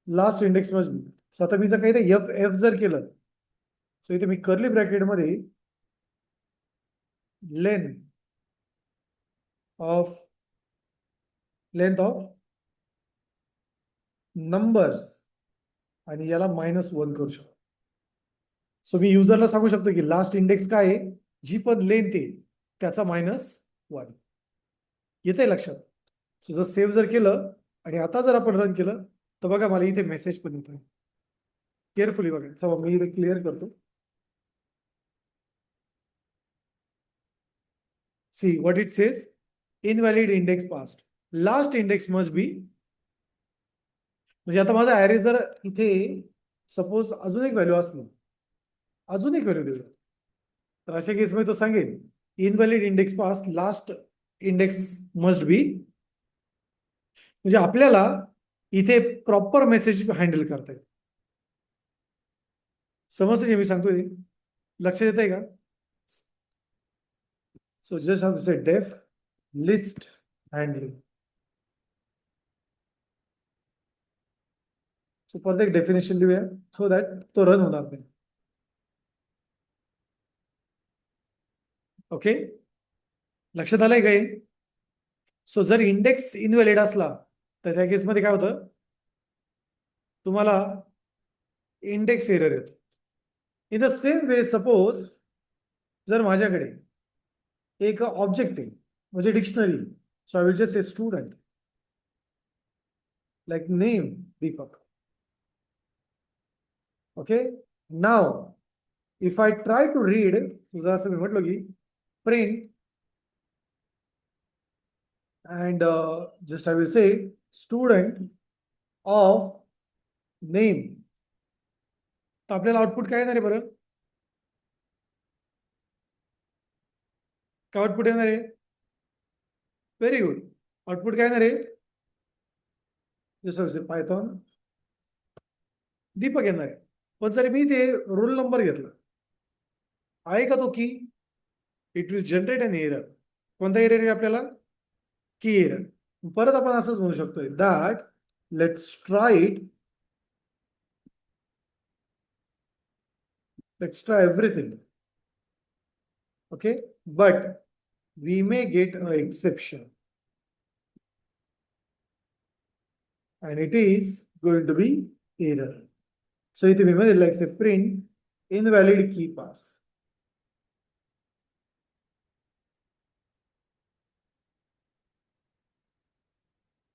last index must be. So आता मी जर काही ते एफ जर केलं, सो इथे मी कर्ली ब्रॅकेट मध्ये लेंथ ऑफ नंबर्स आणि याला -1 करू शकतो. सो मी युजरला सांगू शकतो की लास्ट इंडेक्स काय आहे, जी पण लेंथ आहे त्याचा -1 येते लक्षात. सो जर सेव्ह जर केलं आणि आता जर आपण रन केलं तर बघा मला इथे मेसेज पण येतोय. केअरफुली बघा. चला मी इथे क्लिअर करतो. See what it says, invalid index past, last index must be. म्हणजे आता माझा ॲरे जर इथे सपोज अजून एक व्हॅल्यू असलं, अजून एक व्हॅल्यू दिलं, तर अशा केसमध्ये तो सांगेल invalid index pass, last index must be. म्हणजे आपल्याला इथे प्रॉपर मेसेज हँडल करता येईल. समजतं जे मी सांगतोय, लक्ष देत आहे का? सो जस्ट हॅव टू से डेफ लिस्ट हँडलिंग. सो परत एक डेफिनेशन लिहूया सो दॅट तो रन होणार नाही. ओके, लक्षात आलंय काय? सो जर इंडेक्स इनव्हॅलिड असला तर त्या केसमध्ये काय होतं, तुम्हाला इंडेक्स एरर येतो. In the same way suppose जर माझ्याकडे एक ऑब्जेक्ट आहे म्हणजे dictionary, so I will just say student like name Deepak. Okay, now if I try to read, तुझं असं मी म्हटलं की print and just I will say student of name, तर आपल्याला आउटपुट काय येणार आहे बरं? काय आउटपुट येणार आहे? Very good. आउटपुट काय येणार आहे? जस्ट पायथॉन दीपक येणार आहे. पण जर मी ते रोल नंबर घेतला, आहे का तो की, it will generate an error. कोणता एरर आहे आपल्याला? की एरर. परत आपण असंच म्हणू शकतोय that let's try everything. Okay, but we may get an exception, and it is going to be error. So it will be like say print invalid key pass.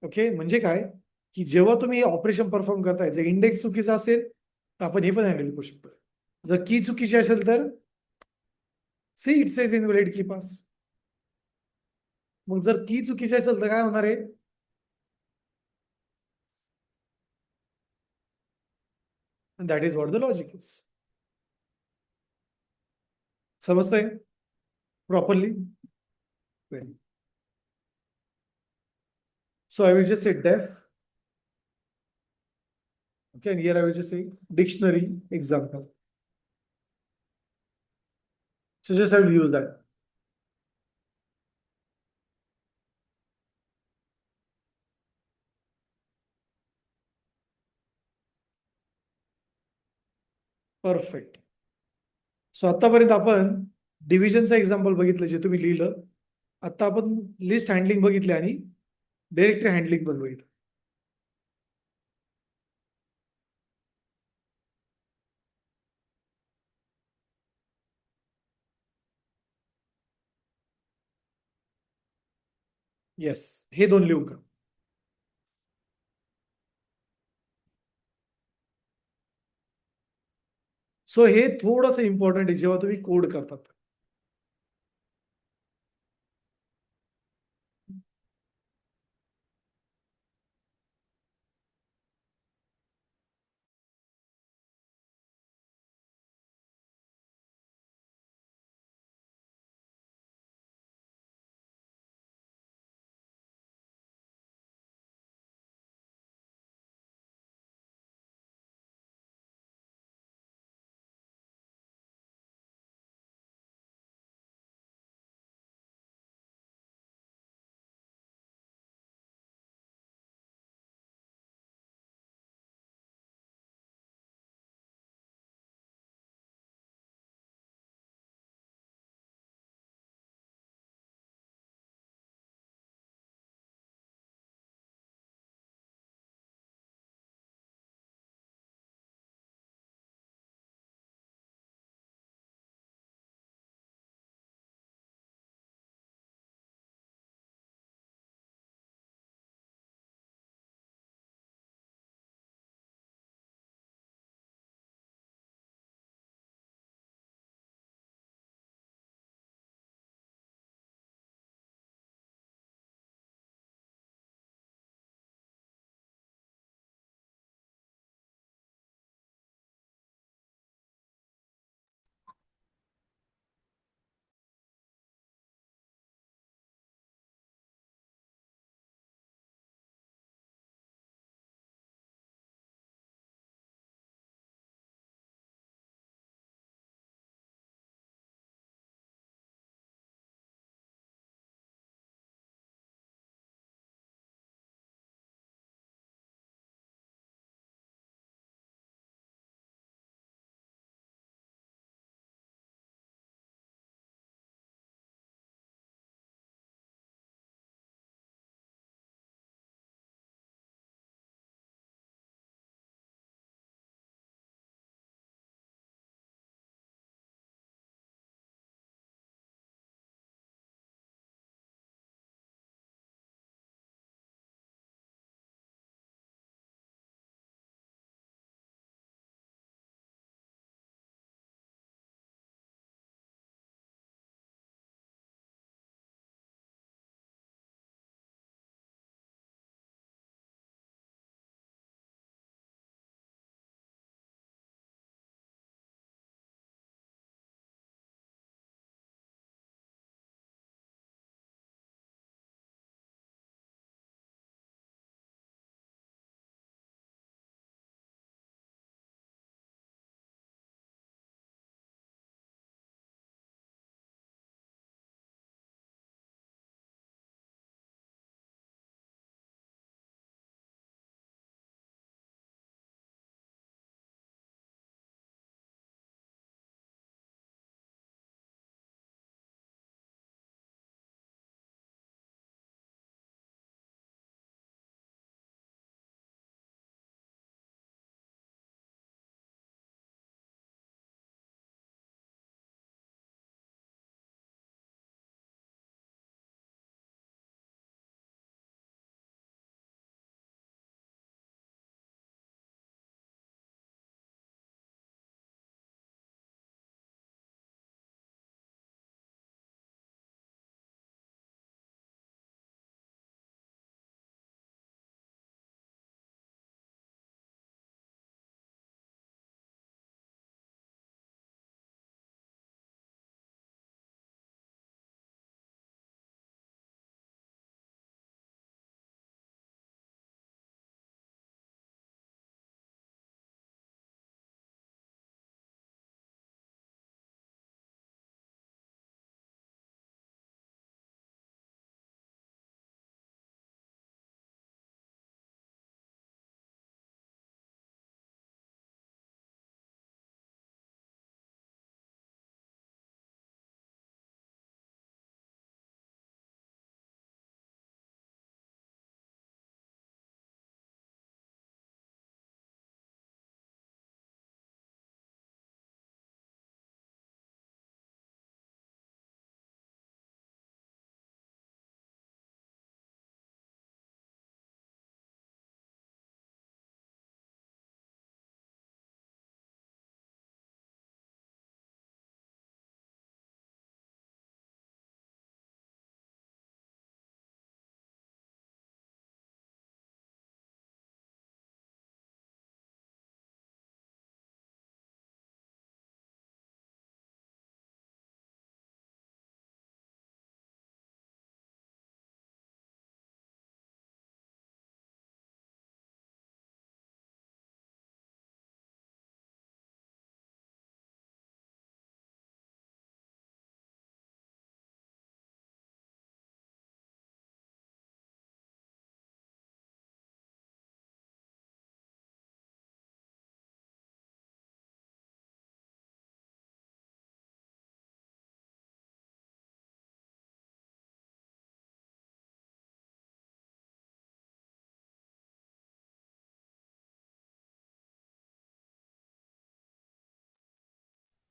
Okay, म्हणजे काय की जेव्हा तुम्ही ऑपरेशन परफॉर्म करताय, जर index चुकीचा असेल तर आपण हे पण हँडल करू शकतो. जर की चुकीची असेल तर सी इट सेज इनव्हॅलिड की पास. मग जर की चुकीची असेल तर काय होणार आहे? That is what the logic is. समजतंय properly? So I will just say def. Okay, and here I will just say dictionary example. So just I will use that. Perfect. So आतापर्यंत आपण डिव्हिजनचं एक्झाम्पल बघितलं जे तुम्ही लिहिलं. आता आपण list handling बघितली आणि डायरेक्टरी हँडलिंग पण बघितलं. येस, हे दोन लिहू का? सो हे थोडंसं इम्पॉर्टंट आहे जेव्हा तुम्ही कोड करतात.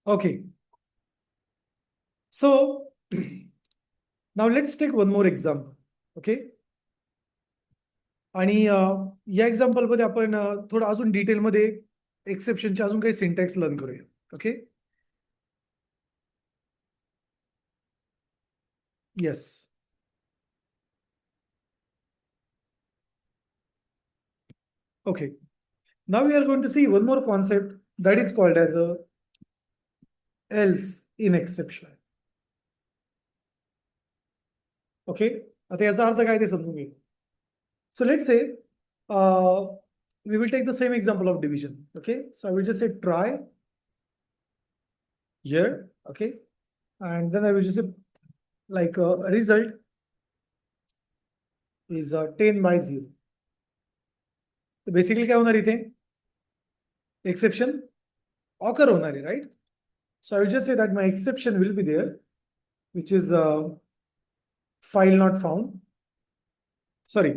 Okay. So now let's take one more example. Okay. आणि या एक्झाम्पल मध्ये आपण थोडं अजून डिटेलमध्ये एक्सेप्शनचे अजून काही सिंटॅक्स लर्न करूया. Okay. Yes. Okay. Now we are going to see one more concept that is called as a else in exception. Okay. आता याचा अर्थ काय ते समजून घेऊ. So let's say we will take the same example of division. Okay. So I will just say try here. Okay. And then I will just say like result is 10 by 0. So basically काय होणार इथे exception occur होणार आहे, right? So I will just say that my exception will be there, which is file not found. Sorry.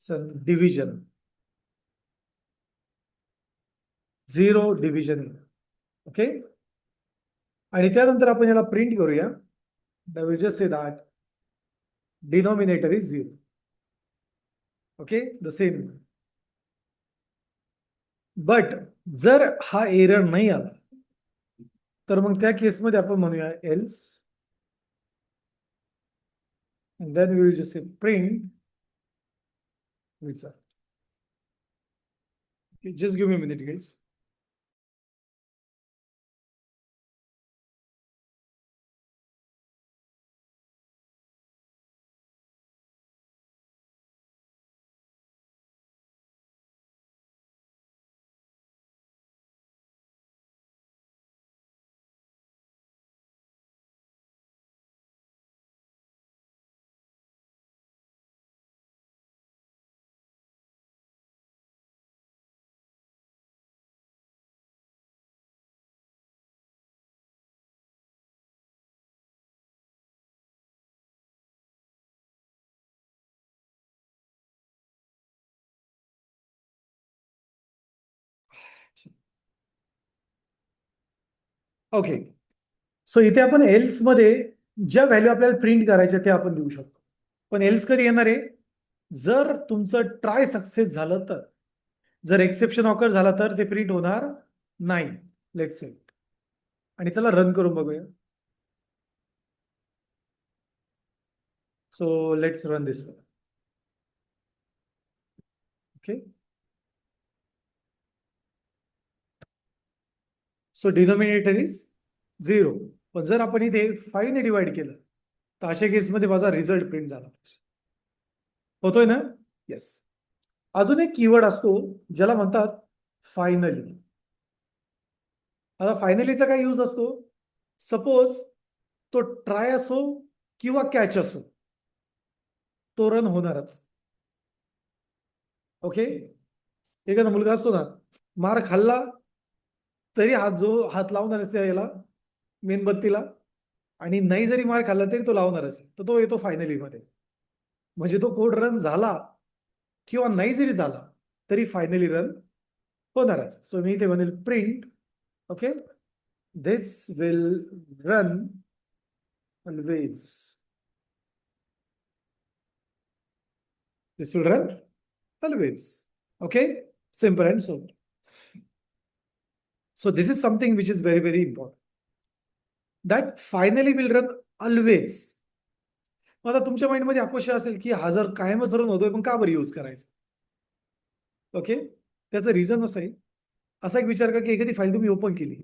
So division. 0 division. Okay. आणि त्यानंतर आपण याला print करूया. I will just say that denominator is 0. Okay, the same. But जर हा error नाही आला तर मग त्या केसमध्ये आपण म्हणूया else, and then we will just say print result. Okay, just give me a minute, guys. Okay. So इथे आपण एल्स मध्ये ज्या व्हॅल्यू आपल्याला प्रिंट करायच्या त्या आपण देऊ शकतो. पण एल्स कधी येणार आहे जर तुमचं ट्राय सक्सेस झालं तर. जर एक्सेप्शन ऑकर झाला तर ते प्रिंट होणार नाही. Let's say. आणि चला रन करून बघूया. So let's run this one. Okay. So denominator is 0. पण जर आपण इथे 5 ने डिवाइड केलं तर अशा केसमध्ये माझा रिझल्ट प्रिंट झाला पाहिजे. होतोय ना? येस. अजून एक कीवर्ड असतो ज्याला म्हणतात फायनली. आता फायनलीचा काय यूज असतो? सपोज तो ट्राय असो किंवा कॅच असो तो रन होणारच. ओके. एखादा मुलगा असतो ना मार खाल्ला तरी हात लावणारच त्या याला मेणबत्तीला, आणि नाही जरी मार खाल्ला तरी तो लावणारच. तर तो येतो फायनली मध्ये. म्हणजे तो कोड रन झाला किंवा नाही जरी झाला तरी फायनली रन होणारच. सो मी इथे म्हणेल print. Okay. This will run always. This will run always. Okay. Simple and sober. So this is something which is very, very important. That finally will run always. आता तुमच्या माइंडमध्ये हा question असेल की हा जर कायमच रन होतोय पण का बरं यूज करायचं? ओके. त्याचं रिझन असं आहे. असा एक विचार करा की एखादी फाईल तुम्ही ओपन केली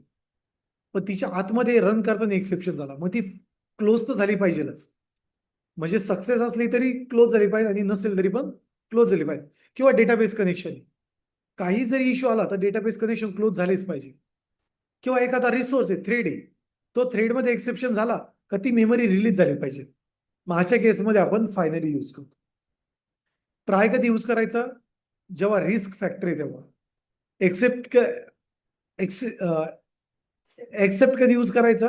पण तिच्या आतमध्ये रन करताना एक्सेप्शन झाला, मग ती क्लोज तर झाली पाहिजेलच. म्हणजे सक्सेस असली तरी क्लोज झाली पाहिजे आणि नसेल तरी पण क्लोज झाली पाहिजे. किंवा डेटाबेस कनेक्शन काही जरी इश्यू आला तर डेटाबेस कनेक्शन क्लोज झालेच पाहिजे. किंवा एखादा रिसोर्स आहे, थ्रेड आहे, तो थ्रेडमध्ये एक्सेप्शन झाला का ती मेमरी रिलीज झाली पाहिजे. मग अशा केसमध्ये आपण फायनली यूज करतो. ट्राय कधी यूज करायचा? जेव्हा रिस्क फॅक्टर आहे तेव्हा. एक्सेप्ट कधी यूज करायचा?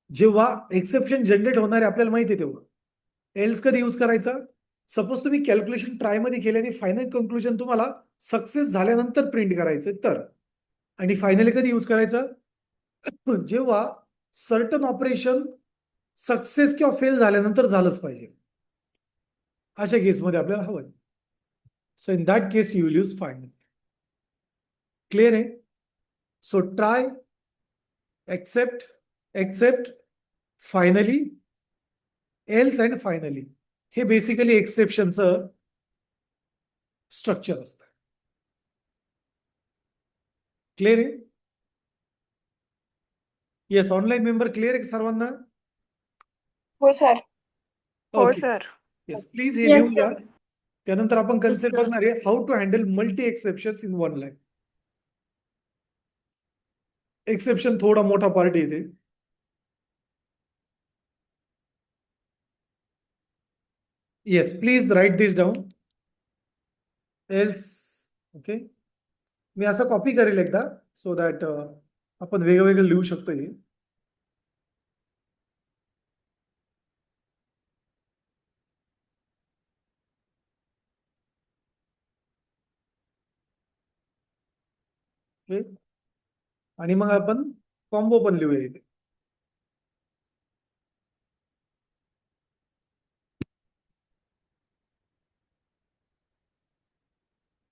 जेव्हा एक्सेप्शन जनरेट होणार आहे आपल्याला माहिती आहे तेव्हा. एल्स कधी यूज करायचा? सपोज तुम्ही कॅल्क्युलेशन ट्राय मध्ये केले आणि फायनल कंक्लुजन तुम्हाला सक्सेस झाल्यानंतर प्रिंट करायचं तर. आणि फायनली कधी यूज करायचं? जेव्हा सर्टन ऑपरेशन सक्सेस किंवा फेल झाल्यानंतर झालंच पाहिजे, अशा केसमध्ये आपल्याला हवंय. So in that case you will use final. Clear आहे? So try, except, finally, else and finally, हे बेसिकली एक्सेप्शनचं स्ट्रक्चर असतं. क्लिअर आहे? येस, ऑनलाईन मेंबर क्लिअर आहे सर्वांना? हो सर. हो ओके. सर. येस, प्लीज हे Yes, लिहून घ्या. sir. त्यानंतर आपण Yes, कन्सिडर sir. करणार आहे how to handle multi exception in one line. Exception थोडा मोठा पार्ट येते. Yes, please write this down. Else, okay. मी असं कॉपी करेल एकदा, सो दॅट आपण वेगवेगळं लिहू शकतो हे. ओके. आणि मग आपण कॉम्बो पण लिहूया इथे.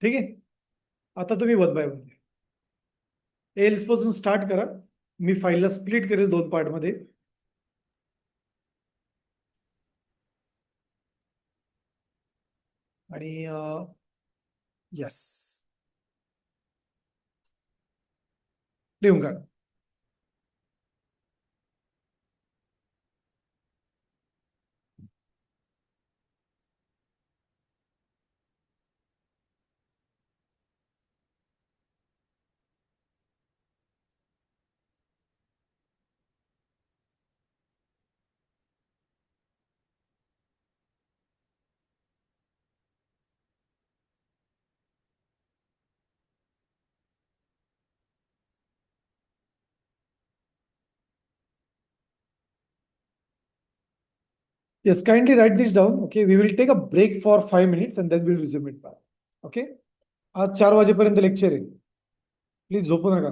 ठीक आहे. आता तुम्ही वन बाय वन एल्स पासून स्टार्ट करा. मी फाईलला स्प्लिट करेल 2 पार्टमध्ये. आणि यस, लिहून काढा. Yes, kindly write this down. Okay, we will take a break for 5 minutes and then we'll resume it back. Okay. आज 4 वाजेपर्यंत लेक्चर आहे. प्लीज झोपू नका.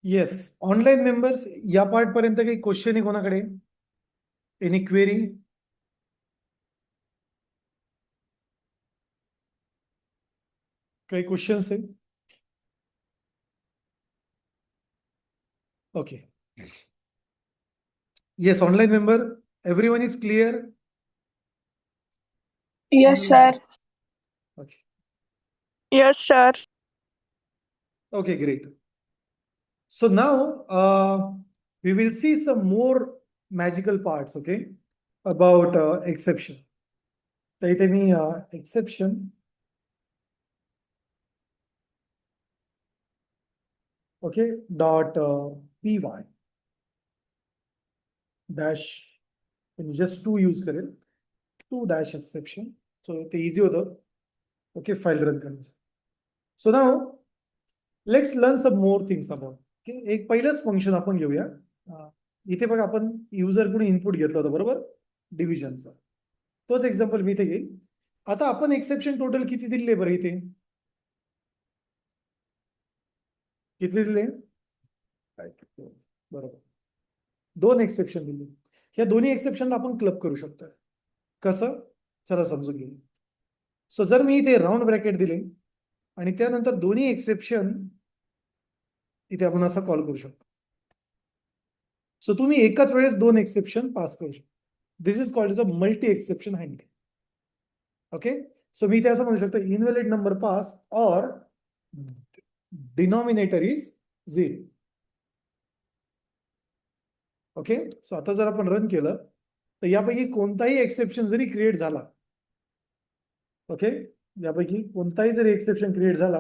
येस, ऑनलाईन मेंबर्स या पार्ट पर्यंत काही क्वेश्चन आहे कोणाकडे? Any query? काही क्वेश्चन्स आहे? Okay. Yes, online member, everyone is clear? Yes, sir. Okay. Yes, sir. Okay, great. So now we will see some more magical parts, okay, about exception. तर इथे मी exception okay dot py dash just 2 use करेल, 2 dash exception. So ते easy होतं, okay, file run करायचं. So now let's learn some more things about. Okay, एक पहिलंच function आपण घेऊया. इथे बघा आपण युजर कडून इनपुट घेतलं होतं, बरोबर, डिव्हिजनचा. तोच एक्झाम्पल मी इथे घेईल. आता आपण एक्सेप्शन टोटल किती दिले बरं इथे? किती दिले? बरोबर, 2 एक्सेप्शन दिले. या दोन्ही एक्सेप्शनला आपण क्लब करू शकतो. कसं? चला समजून घेऊ. सो जर मी इथे राऊंड ब्रॅकेट दिले आणि त्यानंतर दोन्ही एक्सेप्शन इथे आपण असा कॉल करू शकतो. सो तुम्ही एकाच वेळेस 2 एक्सेप्शन पास करू शकता. This is called as a multi exception handling. Okay, so मी इथे असं म्हणू शकतो, इनव्हॅलिड नंबर पास और डिनॉमिनेटर इज 0. ओके, सो आता जर आपण रन केलं तर यापैकी कोणताही एक्सेप्शन जरी क्रिएट झाला, ओके, यापैकी कोणताही जरी एक्सेप्शन क्रिएट झाला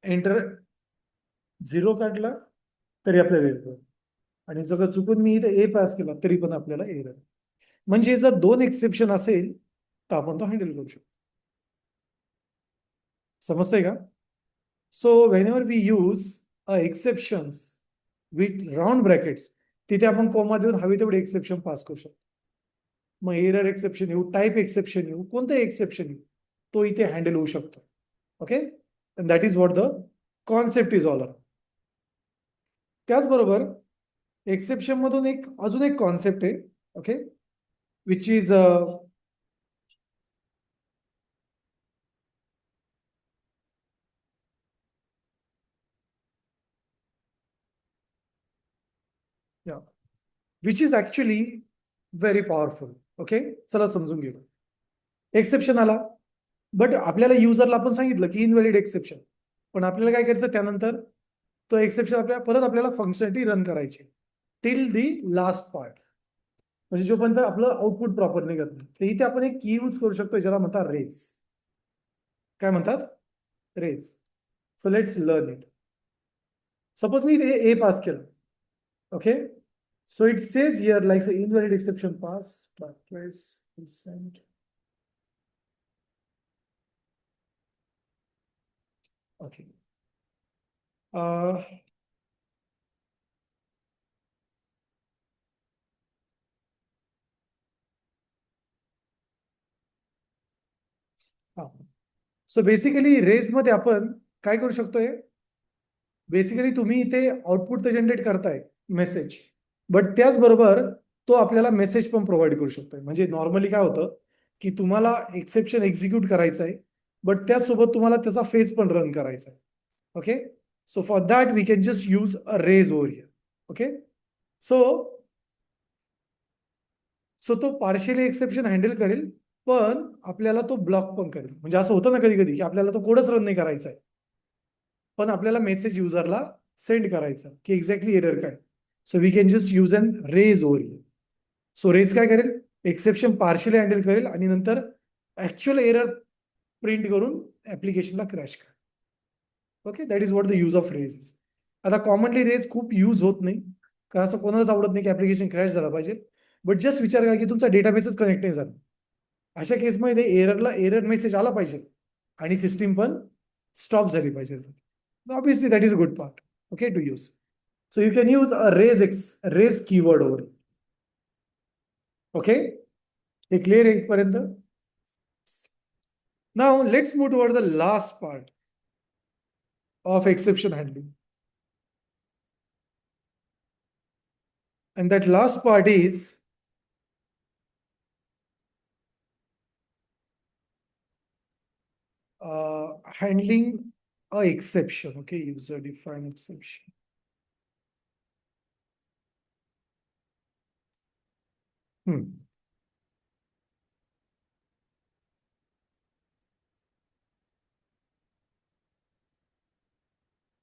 एंटर 0 काढला तरी आपल्याला एरर, आणि जर चुकून मी इथे ए पास केला तरी पण आपल्याला एरर. म्हणजे जर 2 एक्सेप्शन असेल तर आपण तो हँडल करू शकतो. समजतंय का? So whenever we use exceptions with round brackets, तिथे आपण कोमा देऊन हवे तेवढे एक्सेप्शन पास करू शकतो. मग एरर एक्सेप्शन येऊ, टाईप एक्सेप्शन येऊ, कोणतं एक्सेप्शन येऊ, तो इथे हँडल होऊ शकतो. Okay, that is what the concept is all around. त्याचबरोबर एक्सेप्शन मधून अजून एक कॉन्सेप्ट आहे, okay, which is which is actually very powerful. Okay, चला समजून घेऊ. एक्सेप्शन आला, बट आपल्याला युजरला आपण सांगितलं की इनव्हॅलिड एक्सेप्शन, पण आपल्याला काय करायचं त्यानंतर? तो एक्सेप्शन परत आपल्याला फंक्शनॅलिटी रन करायची टिल दी लास्ट पार्ट, म्हणजे जोपर्यंत आपलं आउटपुट प्रॉपर निघत नाही. तर इथे आपण एक की यूज करू शकतो ज्याला म्हणतात रेज. काय म्हणतात? Raise. So let's learn it. Suppose मी इथे ए पास केलं, okay, so it says here like invalid exception pass okay. So basically raise मध्ये आपण काय करू शकतोय? बेसिकली तुम्ही इथे आउटपुट तर जनरेट करताय मेसेज, बट त्याचबरोबर तो आपल्याला मेसेज पण प्रोव्हाइड करू शकतोय. म्हणजे नॉर्मली काय होतं की तुम्हाला एक्सेप्शन एक्झिक्यूट करायचं आहे, बट त्याचसोबत तुम्हाला त्याचा फेज पण रन करायचा आहे. Okay, so for that we can just use a raise over here. Okay, so तो पार्शियली एक्सेप्शन हँडल करेल, पण आपल्याला तो ब्लॉक पण करेल. म्हणजे असं होतं ना कधी कधी की आपल्याला तो कोडच रन नाही करायचा आहे, पण आपल्याला मेसेज युजरला सेंड करायचा की एक्झॅक्टली एरर काय. So we can just use an raise over here. So raise काय करेल? एक्सेप्शन पार्शियली हँडल करेल आणि नंतर ऍक्च्युअल एरर प्रिंट करून ऍप्लिकेशनला क्रॅश करेल. Okay, that is what the use of raise is. आता कॉमनली रेज खूप यूज होत नाही, कारण असं कोणालाच आवडत नाही की ऍप्लिकेशन क्रॅश झाला पाहिजे. बट जस्ट विचार करा की तुमचा डेटाबेसच कनेक्ट नाही झाला. अशा केसमध्ये एररला एरर मेसेज आला पाहिजे आणि सिस्टीम पण स्टॉप झाली पाहिजे. Obviously that is a good part, okay, to use. So you can use a raise keyword over it. Okay, हे क्लिअर आहे इथपर्यंत? Now let's move toward the last part of exception handling. And that last part is handling a exception. Okay, user defined exception.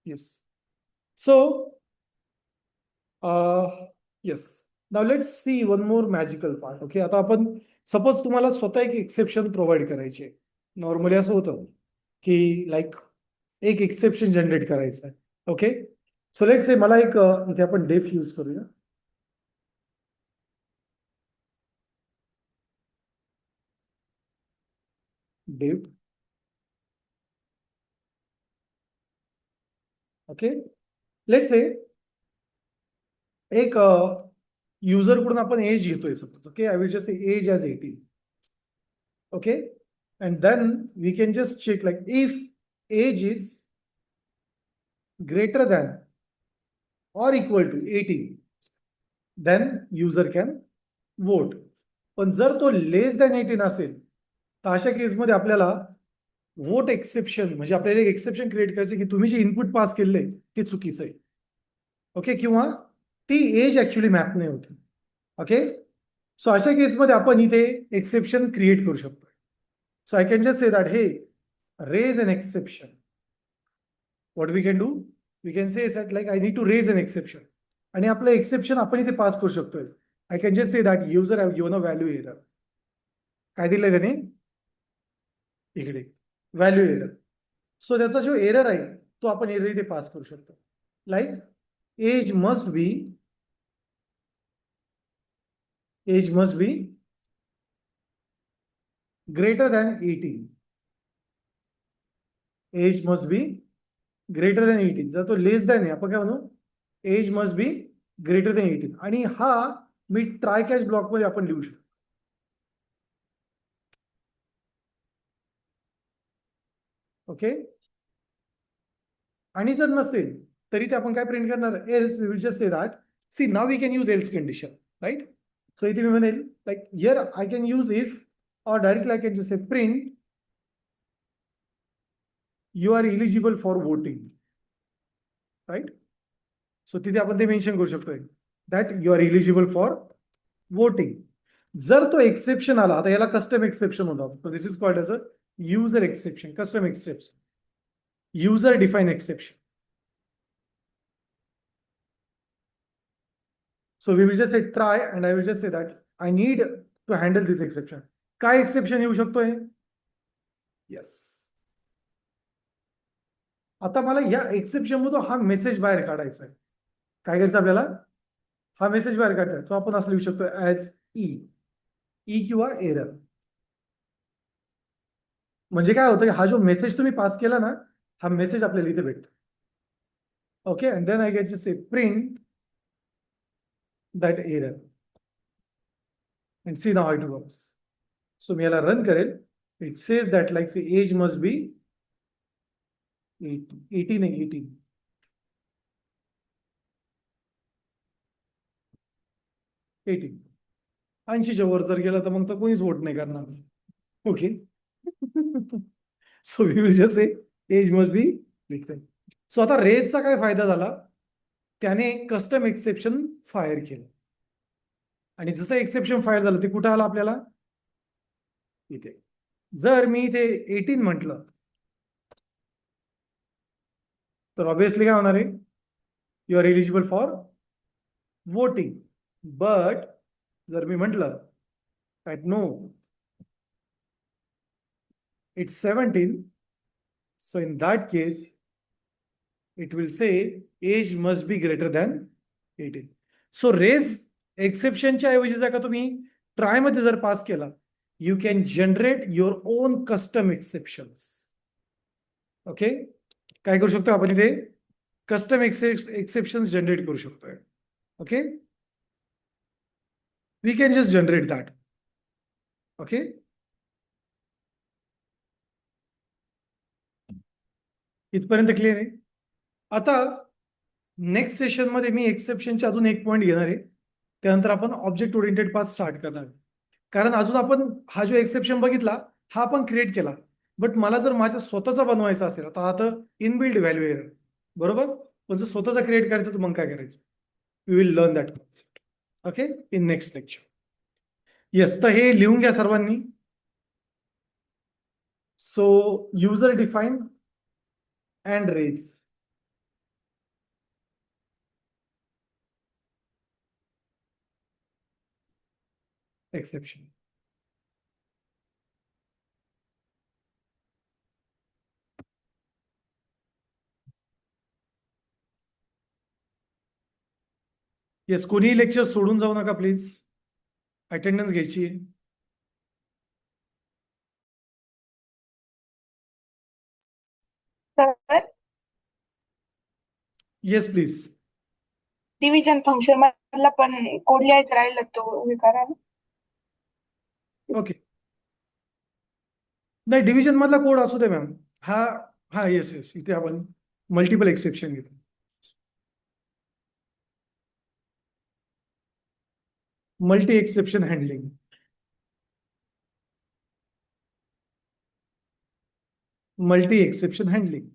Yes. So, yes. Now let's see one more magical part. Okay, आता आपण suppose तुम्हाला स्वतः एक exception provide करायचे. Normally असं होतं की like एक एक्सेप्शन जनरेट करायचं आहे. ओके, सो लेट्स से मला एक इथे आपण डेफ यूज करूया. डेफ. ओके, लेट्स से एक युजर कडून आपण एज घेतोय सपोज. Okay, I will just say age as 18. Okay, and then we can just check like if age is greater than or equal to 18, then user can vote. पण जर तो लेस than 18 असेल तर अशा केसमध्ये आपल्याला वोट एक्सेप्शन म्हणजे आपल्याला एक एक्सेप्शन क्रिएट करायचं की तुम्ही जे इनपुट पास केलेलं आहे ते चुकीचं आहे. ओके, किंवा ती एज ऍक्च्युली मॅप नाही होती. ओके, सो अशा केसमध्ये आपण इथे एक्सेप्शन क्रिएट करू शकतो. So I can just say that, hey, raise an exception. What we can do? We can say that like I need to raise an exception. आणि आपलं एक्सेप्शन आपण इथे पास करू शकतोय. I can just say that user have given a value error. काय दिलंय त्याने? इकडे व्हॅल्यू एरर. सो त्याचा जो एरर आहे तो आपण एरर इथे पास करू शकतो. Like age must be greater than 18. Age must be greater than 18. जर तो लेस दॅन आहे आपण काय म्हणू? Age must be greater than 18. आणि हा मी ट्राय कॅच ब्लॉक मध्ये आपण लिहू शकतो. ओके, आणि जर नसेल तरी ते आपण काय प्रिंट करणार? Else we will just say that see now we can use else condition, right? So इथे मी म्हणेल like here I can use if or directly I can just say print you are eligible for voting, right? So तिथे आपण ते mention करू शकतोय that you are eligible for voting. जर तो एक्सेप्शन आला, आता याला कस्टम एक्सेप्शन होता, this is called as a user exception, custom exception, user define exception. So we will just say try and I will just say that I need to handle this exception. काय exception येऊ शकतोय? Yes, आता मला या exception मधून हा message बाहेर काढायचा आहे. काय करायचं आपल्याला? हा मेसेज बाहेर काढायचा आहे. तो आपण असं लिहू शकतो ऍज ई किंवा एरर. म्हणजे काय होतं, हा जो मेसेज तुम्ही पास केला ना, हा मेसेज आपल्याला इथे भेटतो. Okay, and then I get to say print that error and see now how it works. So मी याला रन करेल. It says that like see age must be 18. 80च्या वर जर गेला तर मग तर कोणीच वोट नाही करणार. Okay, so we will just say age must be 18. So आता रेजचा काय फायदा झाला? त्याने कस्टम एक्सेप्शन फायर केलं. आणि जसं एक्सेप्शन फायर झालं ते कुठं आलं आपल्याला? इथे. जर मी इथे 18 म्हटलं तर ऑब्विसली काय होणार आहे? You are eligible for voting. But जर मी म्हटलं that no it's 17, so in that case it will say age must be greater than 18. So raise एक्सेप्शनच्या ऐवजी जर का तुम्ही ट्राय मध्ये जर पास केला, you can generate your own custom exceptions. Okay, काय करू शकतो आपण इथे? कस्टम एक्सेप्शन्स जनरेट करू शकतोय. Okay, We can just generate that. Okay. इथपर्यंत क्लिअर आहे. आता नेक्स्ट सेशन मध्ये मी एक्सेप्शनचे अजून एक पॉईंट घेणार आहे. त्यानंतर आपण ऑब्जेक्ट ओरिएंटेड पाथ स्टार्ट करणार आहे. कारण अजून आपण हा जो एक्सेप्शन बघितला हा आपण क्रिएट केला, बट मला जर माझ्या स्वतःचा बनवायचा असेल, आता इनबिल्ड व्हॅल्यू एरर, बरोबर, पण जर स्वतःचा क्रिएट करायचं तर मग काय करायचं? We will learn that concept. Okay, in next lecture. Yes, तर हे लिहून घ्या सर्वांनी. So user define and raise. Exception. Yes, कोणीही लेक्चर सोडून जाऊ नका प्लीज. अटेंडन्स घ्यायची आहे. तर येस प्लीज. डिव्हिजन फंक्शन मधला पण कोड लिहायचा राहिला तो हे करा ना. ओके. नाही, डिव्हिजन मधला कोड असू दे मॅम. हा हा येस येस, इथे आपण मल्टिपल एक्सेप्शन घेतो. Multi exception handling. Multi exception handling.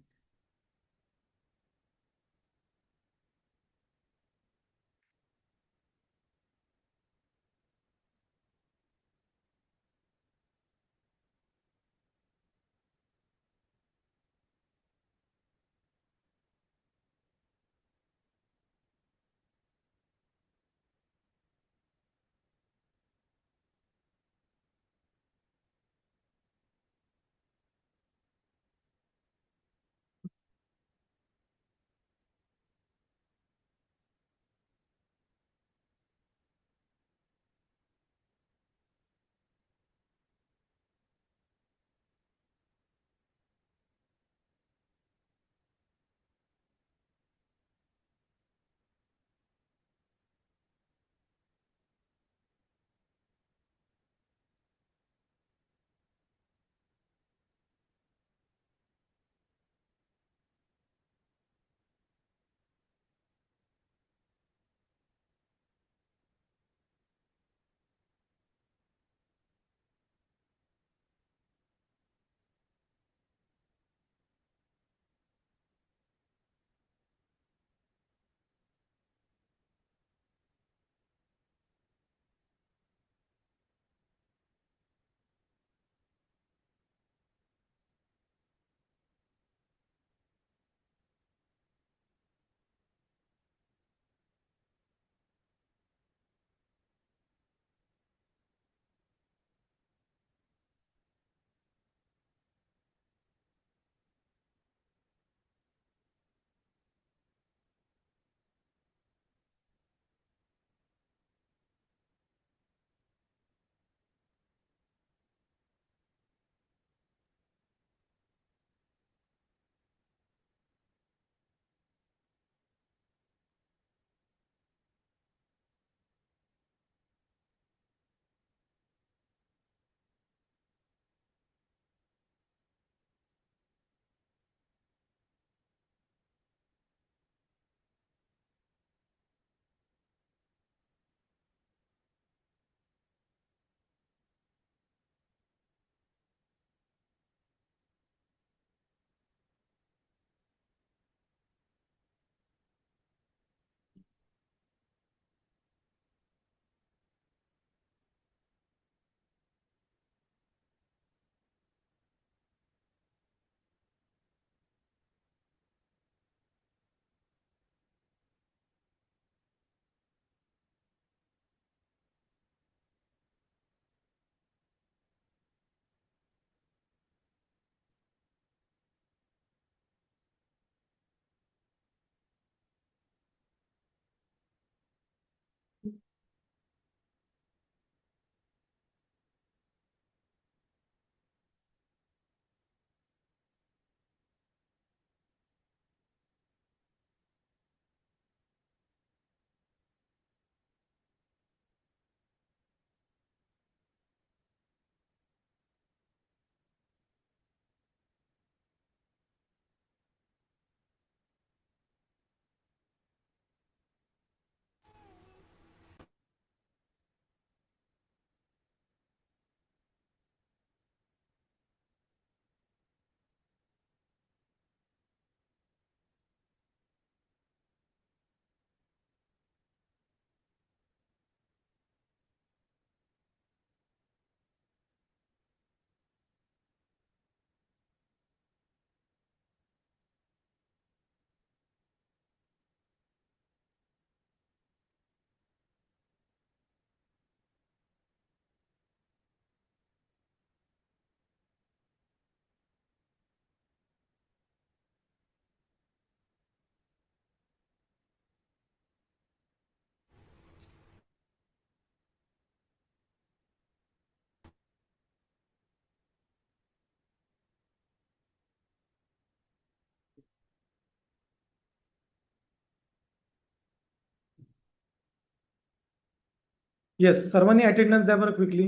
Yes, सर्वांनी अटेंडन्स द्या बरं quickly.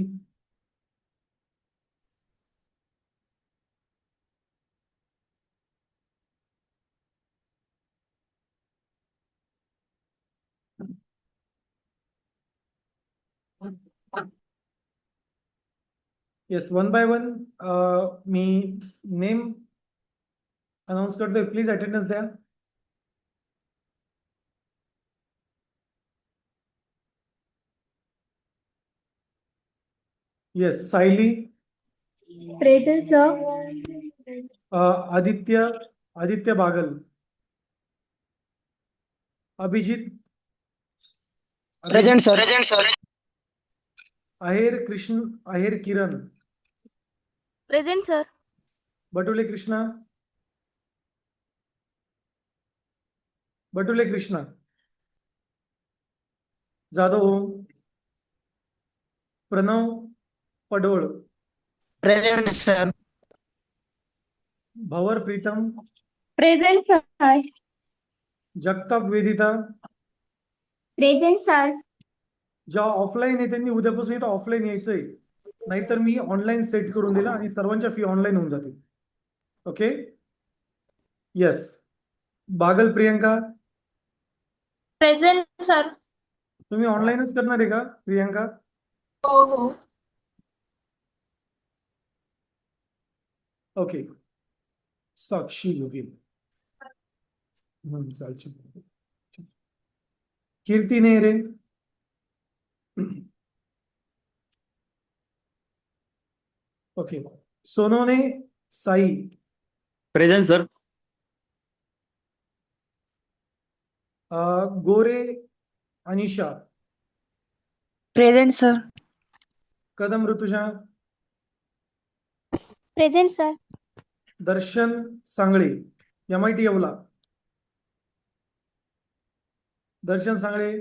Yes, one by one me name announce करतोय, प्लीज अटेंडन्स द्या. Yes, Sayali, Present, sir. Aditya Bagal, Abhijit, Present, sir. आहेर किरण, Present, sir. बटुले कृष्णा, जाधव ओम, प्रणव पडोळ, Present, sir. भवर Pritam, Present, sir. Jagtap वेदिता. Present, sir. ज्या offline आहे त्यांनी उद्यापासून इथं ऑफलाईन यायचंय, नाहीतर मी ऑनलाईन सेट करून दिला आणि सर्वांच्या फी ऑनलाईन होऊन जातील. Okay, yes. Bagal Priyanka, Present, sir. तुम्ही ऑनलाईनच करणार आहे का Priyanka? Oh. Okay. Sakshi Yogi, Kirti Nehere, okay. Sonone Sai, Present, sir. Gore Anisha, Present, sir. Kadam Rutuja, Present, sir. Darshan Sangale, MIT Yeola, Darshan Sangale,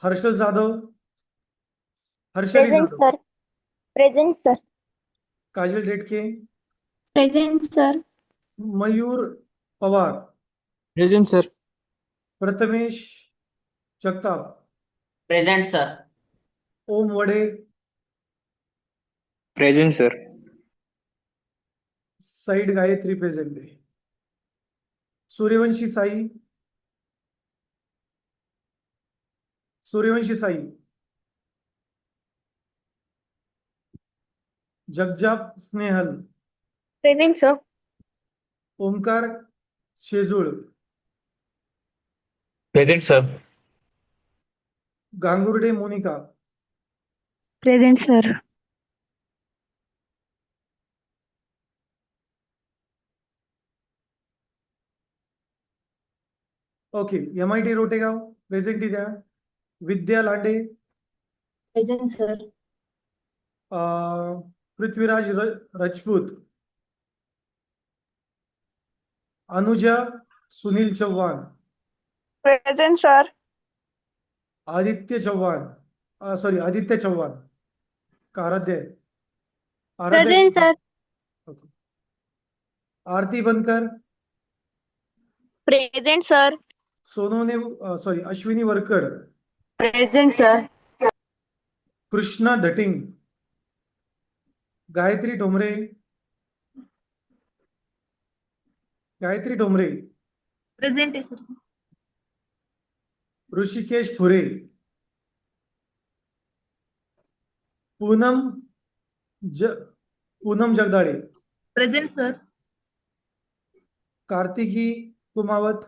Harshal Jadhav, Harshali Present, Jadhav, sir. Present, sir. Kajal Detke, Present, sir. Mayur Pawar, Present, sir. Prathamesh Jagtap, Present, sir. Om Wade, Present, sir. साईड गायत्री प्रेझेंट आहे. Suryavanshi Sai, Jagjap Snehal, Present, sir. Omkar Shejul, Present, sir. Gangurde Monika, Present, sir. Okay. MIT Rotegaon प्रेझेंटी द्या. Vidya Lande, Present, sir. Prithviraj Rajput, Anuja Sunil Chavan, Present, sir. Aditya Chavan, का आराध्य आहे? Present, sir. Okay. Aarti Bankar, Present, sir. Ashwini Varkad, Present, sir. Krishna Dhating, Gayatri Thombre, Present, sir. Rushikesh Phure, Poonam Jagdale, Present, sir. Kartiki Kumawat,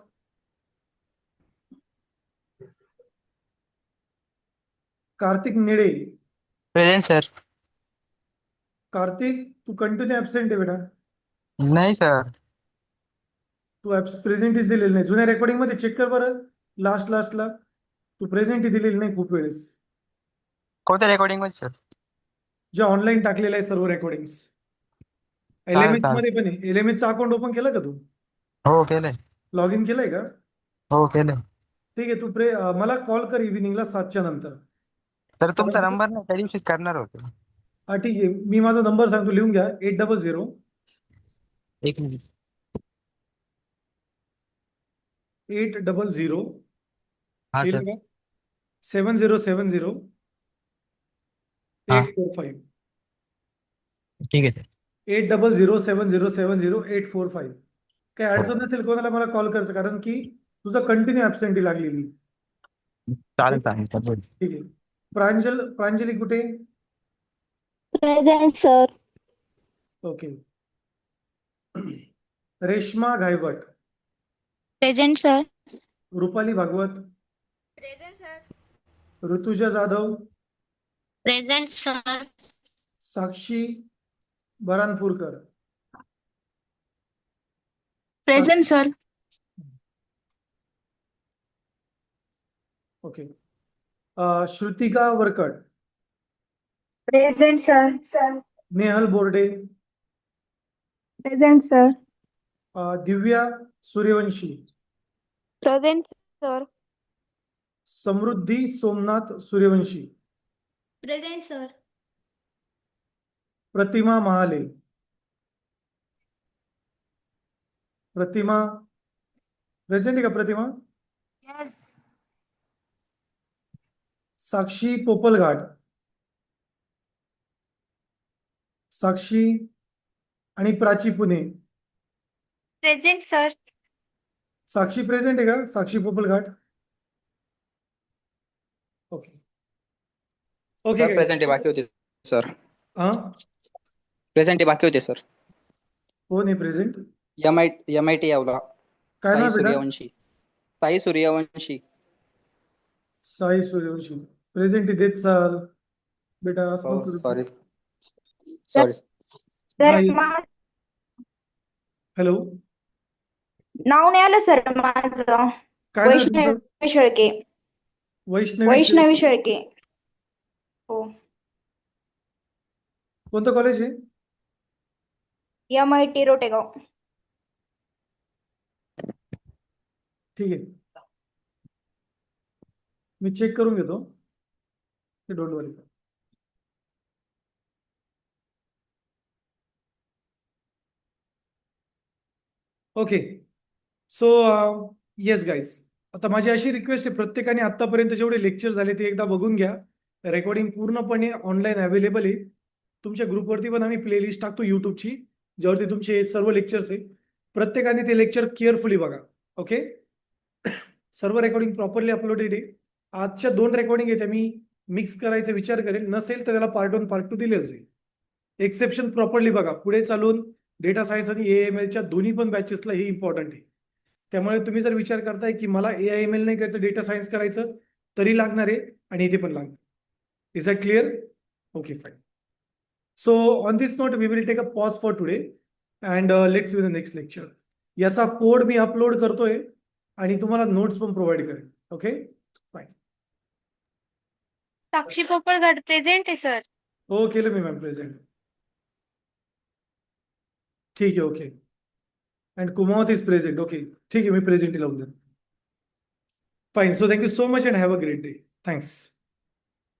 Kartik Nile. Present, sir. Kartik, तू continue absent आहे बेटा. नाही, sir. तू प्रेझेंटीच दिलेली नाही. जुन्या रेकॉर्डिंग मध्ये चेक कर बरं, लास्टला तू प्रेझेंटी दिलेली नाही खूप वेळेस. कोणत्या रेकॉर्डिंग मध्ये, sir? जे ऑनलाईन टाकलेलं आहे सर्व रेकॉर्डिंग. चालेल, LMS चालेल. मध्ये पण आहे. LMS चा अकाउंट ओपन केलं का तू? हो, केलंय. लॉग इन केलंय का? हो, केलंय. ठीक आहे. तू मला कॉल कर इव्हिनिंगला 7च्या नंतर. सर, तुमचा नंबर नाही, त्या दिवशीच करणार होतो. हा, ठीक आहे. मी माझा नंबर सांगतो, लिहून घ्या. 800 एक मिनिट. 800 हा, सर. 7070 हा. 845. ठीक आहे सर. 8007070845. काही हो. अडचण नसेल कोणाला मला कॉल करायचं, कारण की तुझं कंटिन्यू ॲबसेंटी लागलेली. चालेल चालेल सर. ठीक आहे. प्रांजली कुठे? Present sir. Okay. Reshma Ghaywat, present sir. Rupali Bhagwat, present sir. Rutuja Jadhav, present sir. Sakshi Baranpurkar, present sir. Okay. Shrutika Varkad, present sir. Nehal Borde, present sir. Divya Suryavanshi, present sir. Samruddhi Somnath Suryavanshi, present sir. Pratima Mahale, Pratima present आहे का प्रतिमा? यस. साक्षी पोपलघाट, साक्षी आणि Prachi Pune. Present sir. Sakshi present आहे का? Sakshi Popalghat. Okay okay sir present बाकी होते सर. हा, प्रेझेंट बाकी होते सर. कोण आहे प्रेझेंट? MIT यावला. काय साई नाव बेटा? सूर्यवंशी. साई सूर्यवंशी. साई सूर्यवंशी प्रेझेंट देत चाल बेटा, असं नको करू. सॉरी. हा, हॅलो, नाव नाही आलं सर माझं. काय नाव आहे तुमचं? वैष्णवी शेळके. वैष्णवी शेळके. हो. कोणतं कॉलेज आहे? MIT रोटेगाव. ठीक आहे, मी चेक करून घेतो, don't worry. Okay. So yes guys, आता माझी अशी रिक्वेस्ट आहे, प्रत्येकाने आतापर्यंत जेवढे लेक्चर झाले ते एकदा बघून घ्या. रेकॉर्डिंग पूर्णपणे ऑनलाईन अवेलेबल आहे. तुमच्या ग्रुपवरती पण आम्ही प्लेलिस्ट टाकतो यूट्यूबची, ज्यावरती तुमचे सर्व लेक्चर्स आहे. प्रत्येकाने ते लेक्चर केअरफुली बघा. ओके, सर्व रेकॉर्डिंग प्रॉपरली अपलोडेड आहे. आजच्या 2 रेकॉर्डिंग आहेत, मी मिक्स करायचा विचार करेल, नसेल तर त्याला पार्ट 1 पार्ट 2 दिलेच आहे. एक्सेप्शन प्रॉपरली बघा. पुढे चालून डेटा सायन्स आणि AIMLच्या दोन्ही पण बॅचेसला हे इम्पॉर्टंट आहे. त्यामुळे तुम्ही जर विचार करताय की मला AIML नाही करायचं, डेटा सायन्स करायचं, तरी लागणार आहे आणि इथे पण लागणार. Is that clear? Okay fine. So on this note we will take a pause for today and let's see the next lecture. याचा कोड मी अपलोड करतोय आणि तुम्हाला नोट्स पण प्रोव्हाइड करेल. Okay fine. Sakshi Popalghat present आहे सर. हो, केलं मी मॅम प्रेझेंट. ठीक आहे, ओके. अँड कुमावत इज प्रेझेंट. ओके, ठीक आहे, मी प्रेझेंट लावून देतो. Fine. So thank you so much and have a great day. Thanks.